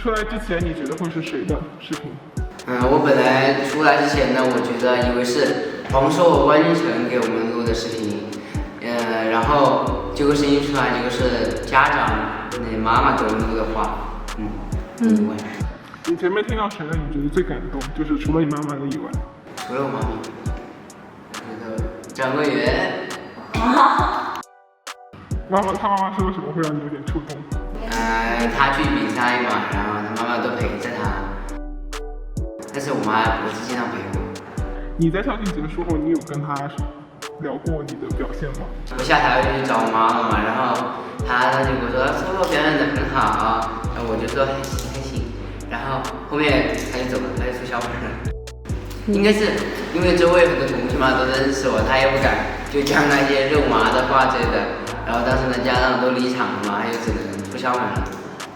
出来之前你觉得会是谁的视频？我本来出来之前呢，我觉得以为是黄硕、关俊成给我们录的视频，然后结果声音出来，结果是家长妈妈给我们录的话，意外。你前面听到谁的你觉得最感动？就是除了你妈妈的以外。除了我妈妈，我觉得张桂圆。他妈妈说了什么会让你有点触动？他去比赛嘛，然后他妈妈都陪着他，但是我妈不是经常陪我。你在校庆结束后，你有跟他聊过你的表现吗？我下台去找我妈妈嘛，然后他就跟我说我表演得很好，然后我就说还行，然后后面他就走了，他就出校门了。应该是因为周围很多同学嘛都认识我，他也不敢就讲那些肉麻的话之类的。然后当时呢，家长都离场了嘛，他就只能出校门了。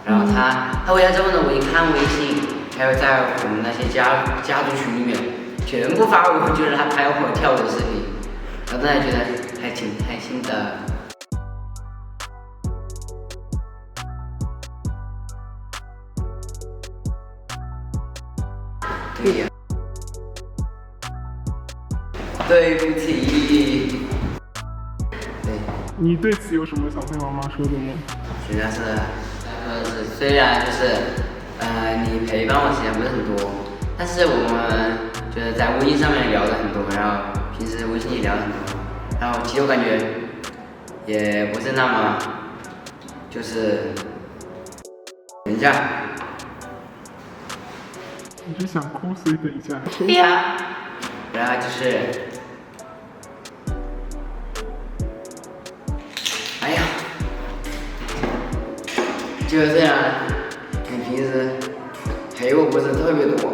然后他回家之后呢，我一看微信，还有在我们那些家族群里面，全部发我就是他拍我跳舞的视频，然后大家觉得还挺开心的。对呀，对不起。你对此有什么想对妈妈说的吗？主要是，虽然就是你陪伴我时间不是很多，但是我们就是在微信上面聊了很多，然后平时微信也聊了很多，然后其实我感觉也不是那么，就是等一下，你是想哭所以等一下？对呀，然后就是。哎呀，就这样，你平时陪我不是特别多，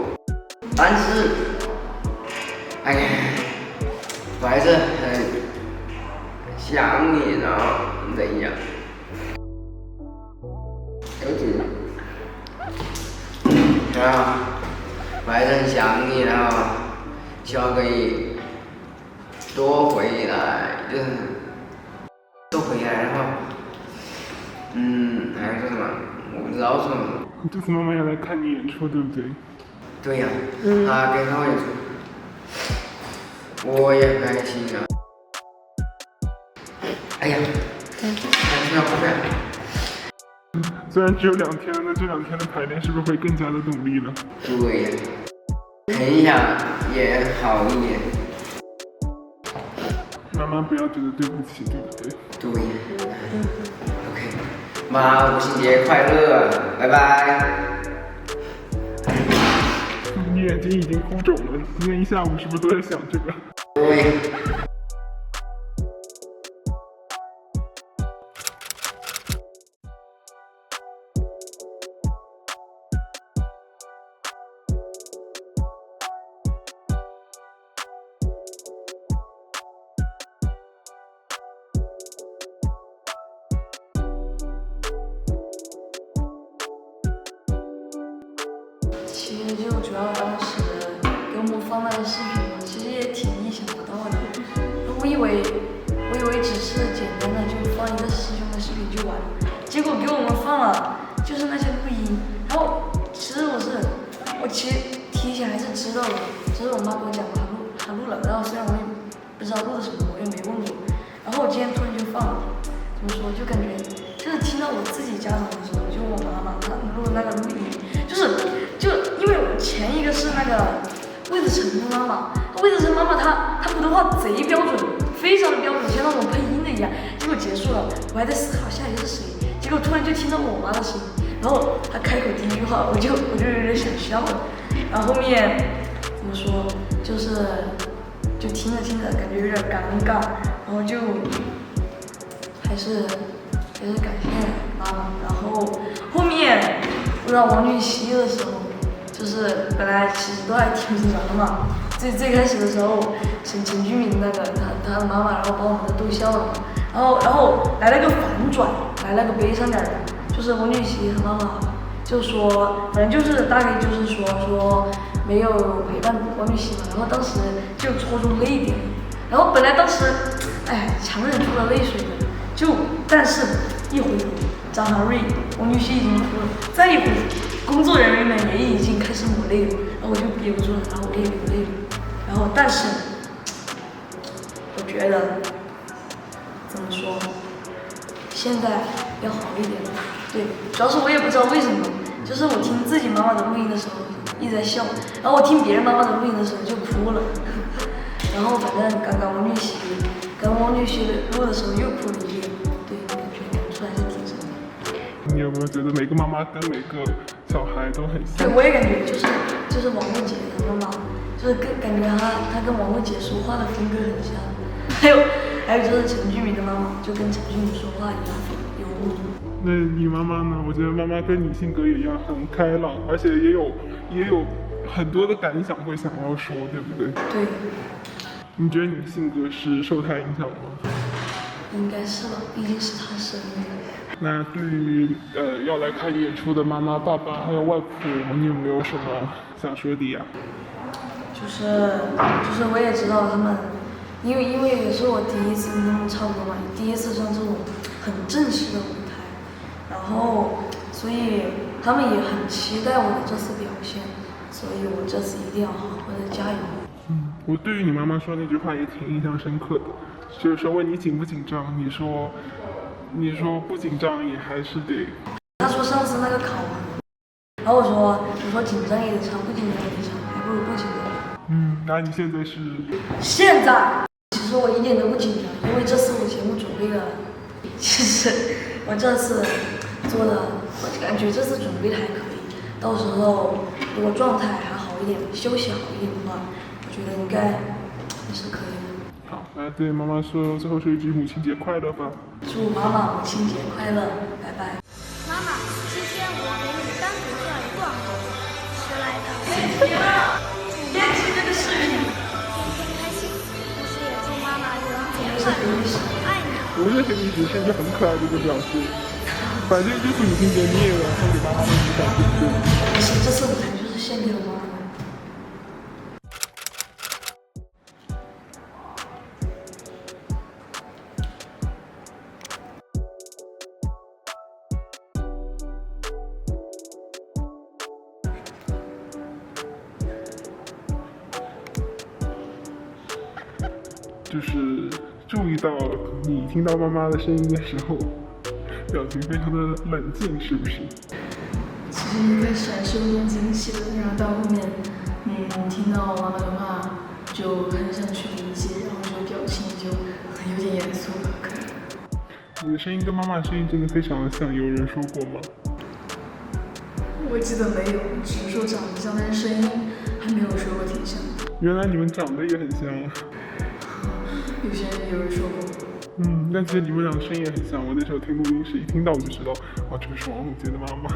但是，哎呀，我还是很想你，然后怎样？有紧张，然后我还是很想你，然后希望可以多回来，就是。都回来，然后，还是说什么？我不知道说什么。这次妈妈要来看你演出，对不对？对呀，她给看我演出，我也很开心啊。哎呀，还是要回来。虽然只有2天，那这2天的排练是不是会更加的努力呢？对呀，很想也好一点。妈妈不要觉得对不起，对不对？对呀。OK， 妈，母亲节快乐，拜拜。你眼睛已经哭肿了，今天一下午是不是都在想这个？对。其实就主要当时给我们放那个视频，其实也挺意想不到的。我以为只是简单的就放一个师兄的视频就完了，结果给我们放了就是那些录音。然后其实我其实提前还是知道的，只是我妈跟我讲她录了，然后虽然我也不知道录的什么，我也没问过。然后我今天突然就放了，怎么说就感觉就是听到我自己家长的时候，就我妈妈她录那个录音，就因为我前一个是那个魏子成的妈妈，魏子成妈妈她普通话贼标准，非常的标准，像那种配音的一样。结果结束了，我还在思考下一个是谁，结果突然就听到我妈的声音，然后她开口第一句话，我就有点想笑了。然后后面怎么说，就听着听着感觉有点尴尬，然后就还是感谢妈妈。然后后面录到王俊熙的时候，就是本来其实都还挺紧张的嘛。最开始的时候，陈俊明那个他的妈妈，然后把我们都逗笑了，然后来了个反转，来了个悲伤点的，就是王俊熙他妈妈就说，反正就是大概就是说没有陪伴王俊熙嘛，然后当时就戳中泪点，然后本来当时强忍住了泪水的，但是一回头，张涵瑞、王俊熙已经哭了，再一回头，工作人员们也已经开始抹泪了，然后我就憋不住了，然后我也流泪了，然后但是我觉得怎么说，现在要好一点了，对，主要是我也不知道为什么，就是我听自己妈妈的录音的时候一直在笑，然后我听别人妈妈的录音的时候就哭了，然后反正刚刚王俊熙录的时候又哭了一遍，对，感触还是挺深的。你有没有觉得每个妈妈跟每个小孩都很像？对，我也感觉就是王慧杰的妈妈，就是感觉她跟王慧杰说话的风格很像，还有就是陈俊明的妈妈，就跟陈俊明说话一样有雾。那你妈妈呢？我觉得妈妈跟你性格也一样，很开朗，而且也有很多的感想会想要说，对不对？对。你觉得你的性格是受她影响吗？应该是吧，毕竟是她生日。那对于要来看演出的妈妈、爸爸还有外婆，你有没有什么想说的呀？就是我也知道他们，因为也是我第一次跟他们唱歌嘛，第一次上这种很正式的舞台，然后所以他们也很期待我的这次表现，所以我这次一定要好好的加油。我对于你妈妈说那句话也挺印象深刻的，就是说问你紧不紧张，你说不紧张也还是得。他说上次那个考完，然后我说紧张也得唱，不紧张也得唱，还不如不紧张。那你现在是？现在其实我一点都不紧张，因为这次我节目准备的，其实我这次做的，我感觉这次准备的还可以。到时候如果状态还好一点，休息好一点的话，我觉得应该也是可以的。好，来对妈妈说最后说一句母亲节快乐吧。祝妈妈母亲节快乐，拜拜。妈妈，今天我给你单独做了一个好吃来的。别提这个视频。天天开心，同时也祝妈妈元节快乐，爱你。不是黑历史，是一个很可爱的一个表示。反正这次母亲节你也要送给妈妈的一个感觉，对不对？不是，这次舞台就是献给了妈妈。就是注意到你听到妈妈的声音的时候，表情非常的冷静，是不是？其实一开始还是有点惊喜的，然后到后面，听到妈妈的话就很想去理解，然后这个表情就有点严肃了，可能。你的声音跟妈妈的声音真的非常的像，有人说过吗？我记得没有，只是说长得像，但是声音还没有说过挺像的。原来你们长得也很像啊。有人说过。但其实你们俩声音也很像。我那时候听录音室，一听到我就知道，哇，这个是王永杰的妈妈。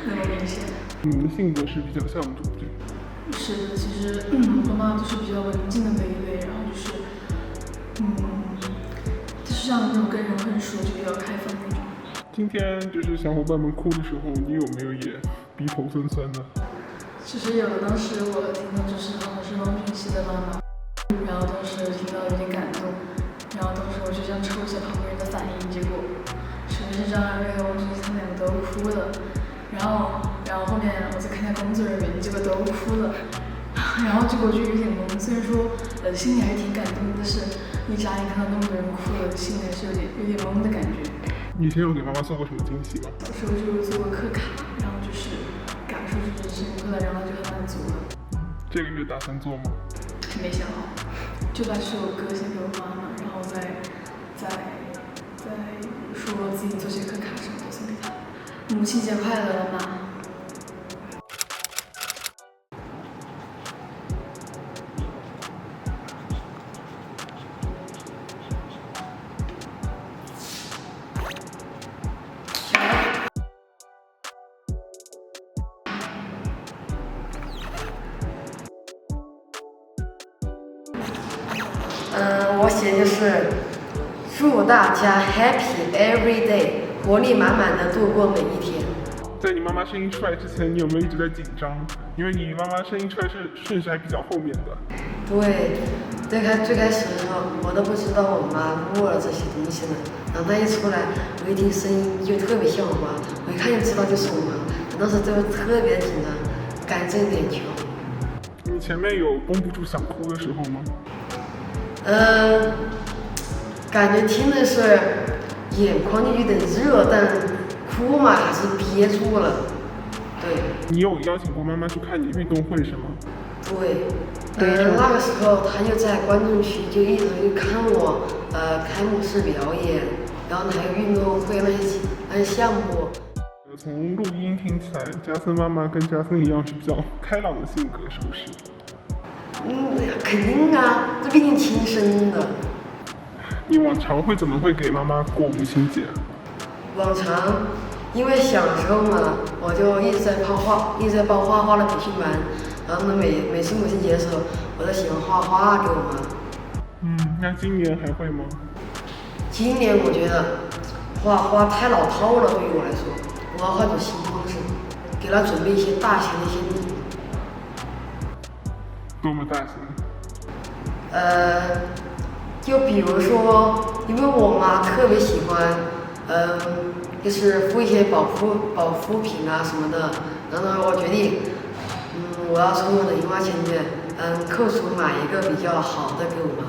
那么明显。你们的性格是比较像，对不对？是的，其实我和妈妈都是比较文静的那一类，然后就是，就是像那种跟人很熟，就比较开放那种。今天就是小伙伴们哭的时候，你有没有也鼻头酸酸的？其实有的，当时我听到就是他们是汪俊熙的妈妈，然后当时听到有点感动，然后当时我就想瞅一下旁边人的反应，结果首先是张翰瑞和汪俊熙他们两个都哭了，然后后面我再看一下工作人员，结果都哭了，然后结果就有点懵，虽然说心里还是挺感动的，但是一眨眼看到那么多人哭了，心里还是有点懵的感觉。你以前有给妈妈做过什么惊喜吗？小时候就做过课卡，然后就是感受就是深刻的，然后就很满足了。这个月打算做吗？还没想好，就把这首歌先给我妈妈，然后再说自己做些课卡什么的送给她。母亲节快乐，妈妈！我写就是祝大家 happy every day， 活力满满的度过每一天。在你妈妈声音出来之前，你有没有一直在紧张？因为你妈妈声音出来是顺序还比较后面的。对，最开始的时候，我都不知道我妈录了这些东西呢。然后她一出来，我一听声音就特别像我妈，我一看就知道就是我妈。我当时就特别紧张，赶紧点球。你前面有绷不住想哭的时候吗？感觉听的是眼眶有点热，但哭嘛还是憋住了。对。你有邀请过妈妈去看你运动会是吗？对。那个时候她就在观众区，就一直看我开幕式表演，然后还有运动会那些项目。从录音听起来，加森妈妈跟加森一样是比较开朗的性格，是不是？肯定啊，这毕竟亲生的。你往常怎么会给妈妈过母亲节？往常，因为小的时候嘛，我就一直在报画画的培训班，然后呢每次母亲节的时候，我都喜欢画画给我妈。那今年还会吗？今年我觉得画画太老套了，对于我来说，我要换种新方式，给她准备一些大型的一些礼物。多么大型？就比如说，因为我妈特别喜欢，就是敷一些保肤品啊什么的，然后呢，我决定，我要从我的零花钱里面，扣除买一个比较好的给我妈。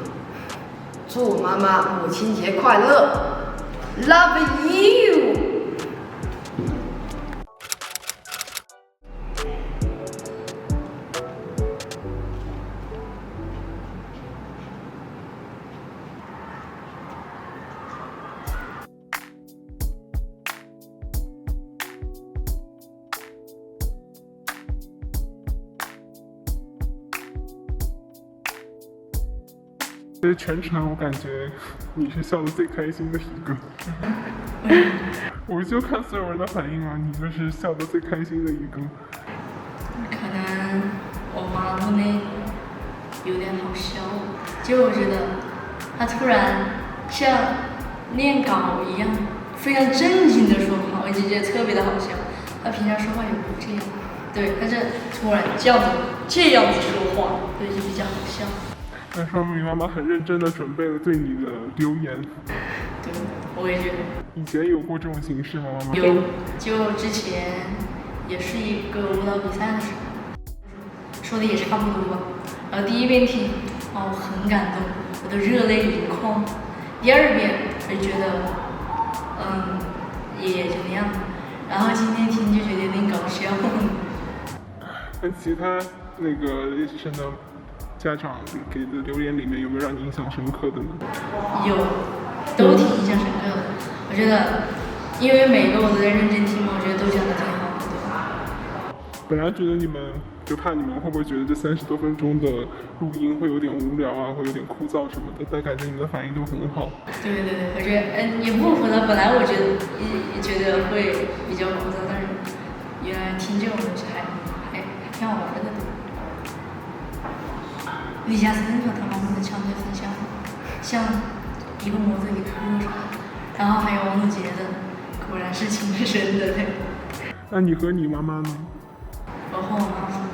祝我妈妈母亲节快乐 ，Love you。所以全程我感觉你是笑得最开心的一个。我就看所有人的反应啊，你就是笑得最开心的一个。可能我妈录的有点好笑，就我觉得她突然像念稿一样，非常正经的说话，我就觉得特别的好笑。她平常说话也不这样，对，她这突然这样子说话，对，就比较好笑。那说明妈妈很认真的准备了对你的留言。对，我也觉得。以前有过这种形式吗？妈妈？有，就之前也是一个舞蹈比赛的时候，说的也差不多吧。然后第一遍听，我很感动，我都热泪盈眶。第二遍就觉得，也就那样。然后今天听就觉得有点搞笑。那其他那个练习生的家长给的留言里面有没有让你印象深刻的呢？有，都挺印象深刻的。我觉得，因为每个我都在认真听嘛，我觉得都讲的挺好的。本来觉得你们就怕你们会不会觉得这30多分钟的录音会有点无聊啊，会有点枯燥什么的，但感觉你们的反应都很好。对，我觉得也不枯燥。本来我觉得会比较枯燥，但是原来听这种东西还挺好玩的。李嘉诚和他妈妈的强烈分享，像一个模子里哭出来，然后还有王子杰的，果然是情是真的。那你和你妈妈呢？我和我妈妈，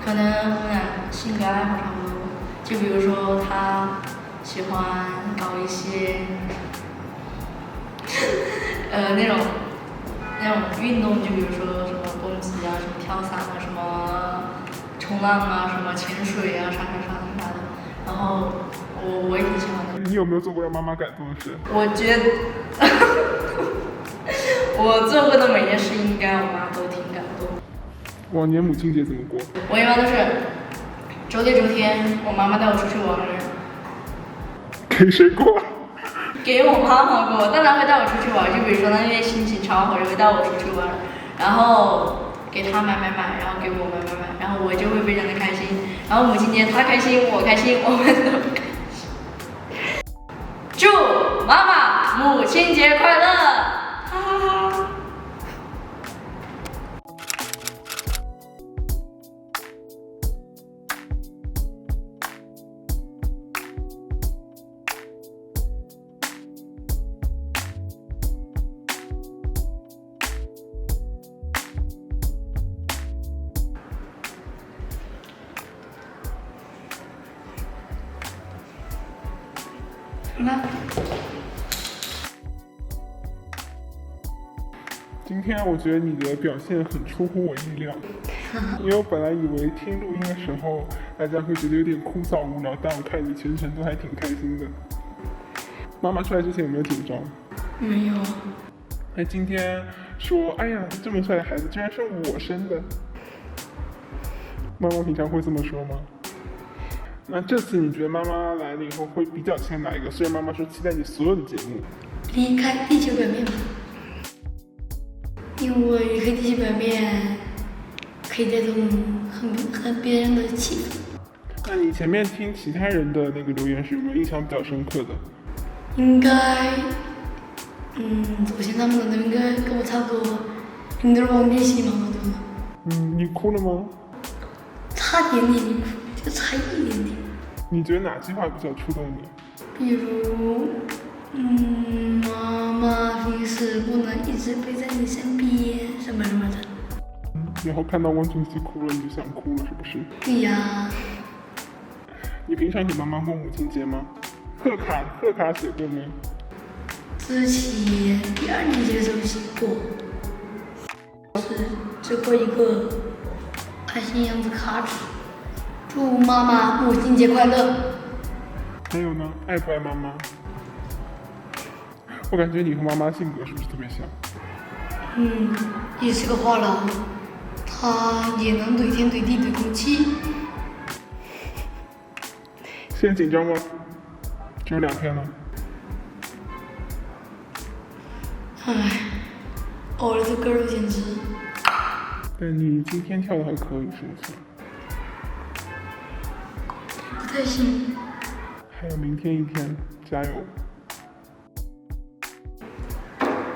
可能我们俩性格爱好差不多。就比如说，她喜欢搞一些那种运动，就比如说什么蹦极啊，什么跳伞啊，什么冲浪啊，什么潜水啊，啥的。然后我也挺喜欢的。你有没有做过让妈妈感动的事？我觉得我做过的每件事，应该我妈都挺感动。往年母亲节怎么过？我一般都是周天，我妈妈带我出去玩。给谁过？给我妈妈过，当然会带我出去玩。就比如说那天心情超好，就会带我出去玩，然后给她买，然后给我买，然后我就会非常的开心。然后母亲节她开心，我开心，我们都开心。祝妈妈母亲节快乐！哈哈哈。今天我觉得你的表现很出乎我意料，因为我本来以为听录音的时候大家会觉得有点枯燥无聊，但我看你全程都还挺开心的。妈妈出来之前有没有紧张？没有。那今天说，哎呀，这么帅的孩子居然是我生的，妈妈平常会这么说吗？那这次你觉得妈妈来了以后会比较期待哪一个？虽然妈妈说期待你所有的节目。离开地球表面吧，因为离开地球表面可以带动很别人的气氛。那你前面听其他人的那个留言是有没有印象比较深刻的？应该，昨天他们的应该跟我差不多，有点忘记戏嘛，对吗？你哭了吗？差点点哭，就差一点点。你觉得哪句话比较触动你？比如，妈妈平时不能一直陪在你身边，什么的。然后看到汪晨曦哭了，你就想哭了，是不是？对呀。你平常给妈妈过母亲节吗？贺卡写过吗？之前第2年级的时候写过，是最后一个爱心样子卡纸，祝妈妈母亲节快乐。还有呢，爱不爱妈妈？我感觉你和妈妈性格是不是特别像？也是个话痨，她也能怼天怼地怼空气。现在紧张吗？只有2天了。熬了这个肉简直。但你今天跳的还可以，是不是？不太行。还有明天1天，加油！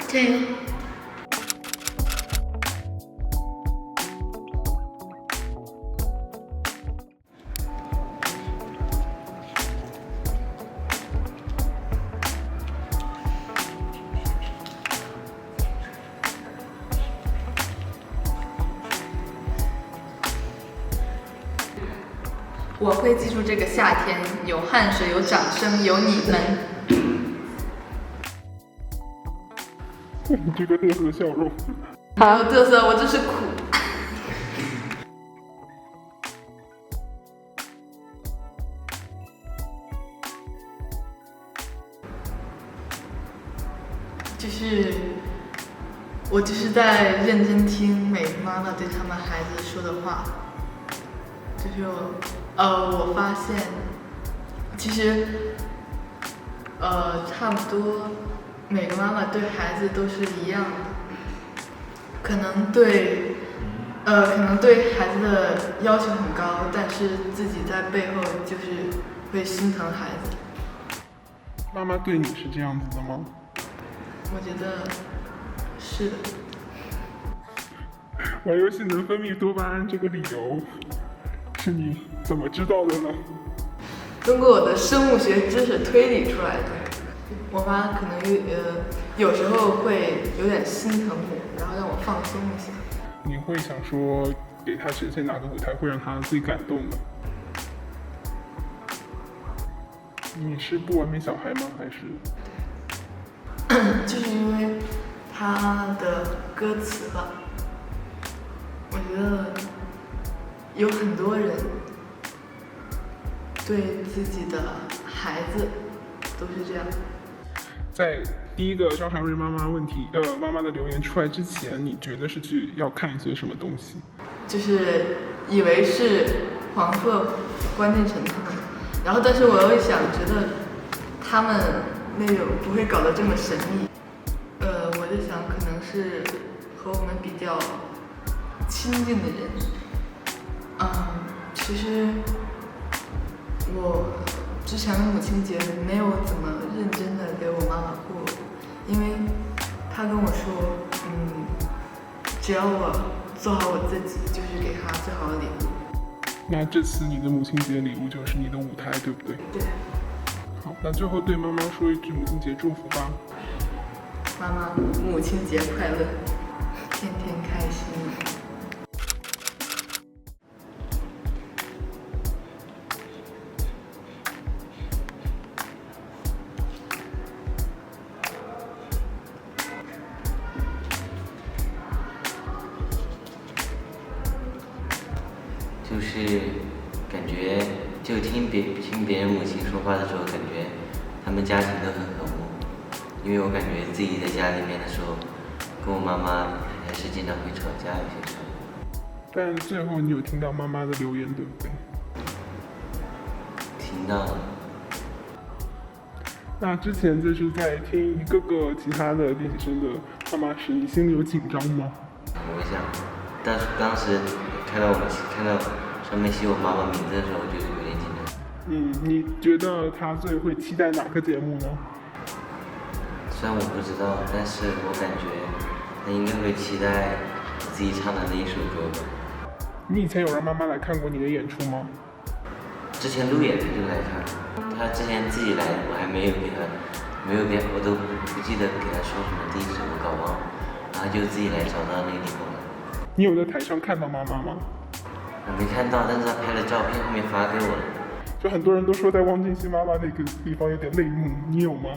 加油！我会记住这个夏天，有汗水，有掌声，有你们。你这个嘚瑟笑容。没有嘚瑟，我就是苦。就是我就是在认真听每个妈妈对他们孩子说的话。就是我发现，其实差不多每个妈妈对孩子都是一样的，可能对孩子的要求很高，但是自己在背后就是会心疼孩子。妈妈对你是这样子的吗？我觉得是的。玩游戏能分泌多巴胺这个理由，是你怎么知道的呢？通过我的生物学知识推理出来的。我妈可能有时候会有点心疼我，然后让我放松一下。你会想说给她呈现哪个舞台会让她最感动呢？你是不完美小孩吗？还是？就是因为他的歌词吧，我觉得有很多人对自己的孩子都是这样。在第一个张涵瑞妈妈妈妈的留言出来之前，你觉得是要看一些什么东西？就是以为是黄鹤、关建成他们，然后但是我又想，觉得他们那种不会搞得这么神秘。我就想可能是和我们比较亲近的人。其实我之前的母亲节没有怎么认真的给我妈妈过，因为她跟我说，只要我做好我自己，就是给她最好的礼物。那这次你的母亲节礼物就是你的舞台，对不对？对。好，那最后对妈妈说一句母亲节祝福吧。妈妈，母亲节快乐，天天开心。就是感觉就听别人母亲说话的时候，感觉他们家庭都很和睦。因为我感觉自己在家里面的时候，跟我妈妈还是经常会吵架，有些时候。但最后你有听到妈妈的留言，对不对？听到了。那之前就是在听一个个其他的练习生的妈妈时，你心里有紧张吗？我想，但是当时看到上面写我妈妈名字的时候，就是有点紧张。你觉得她最会期待哪个节目呢？虽然我不知道，但是我感觉她应该会期待我自己唱的那一首歌吧。你以前有让妈妈来看过你的演出吗？之前路演她就来看，她之前自己来，我还没有给她，我都不记得给她说什么第一首，我搞忘了，然后就自己来找到那个地方了。你有在台上看到妈妈吗？我没看到，但是她拍了照片，后面发给我了。就很多人都说在汪俊熙妈妈那个地方有点泪目，你有吗？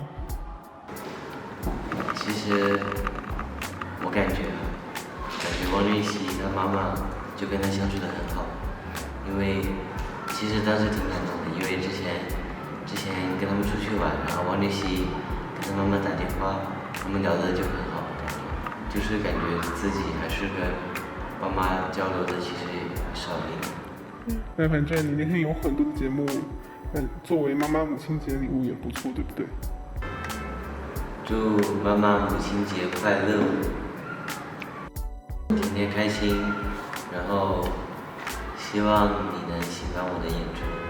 其实我感觉汪俊熙他妈妈就跟他相处得很好，因为其实当时挺感动的，因为之前跟他们出去玩，然后汪俊熙跟他妈妈打电话，他们聊得就很好，就是感觉自己还是跟爸妈交流的其实也少一点。那反正你那天有很多的节目，作为妈妈母亲节礼物也不错，对不对？祝妈妈母亲节快乐，天天开心，然后希望你能喜欢我的演出。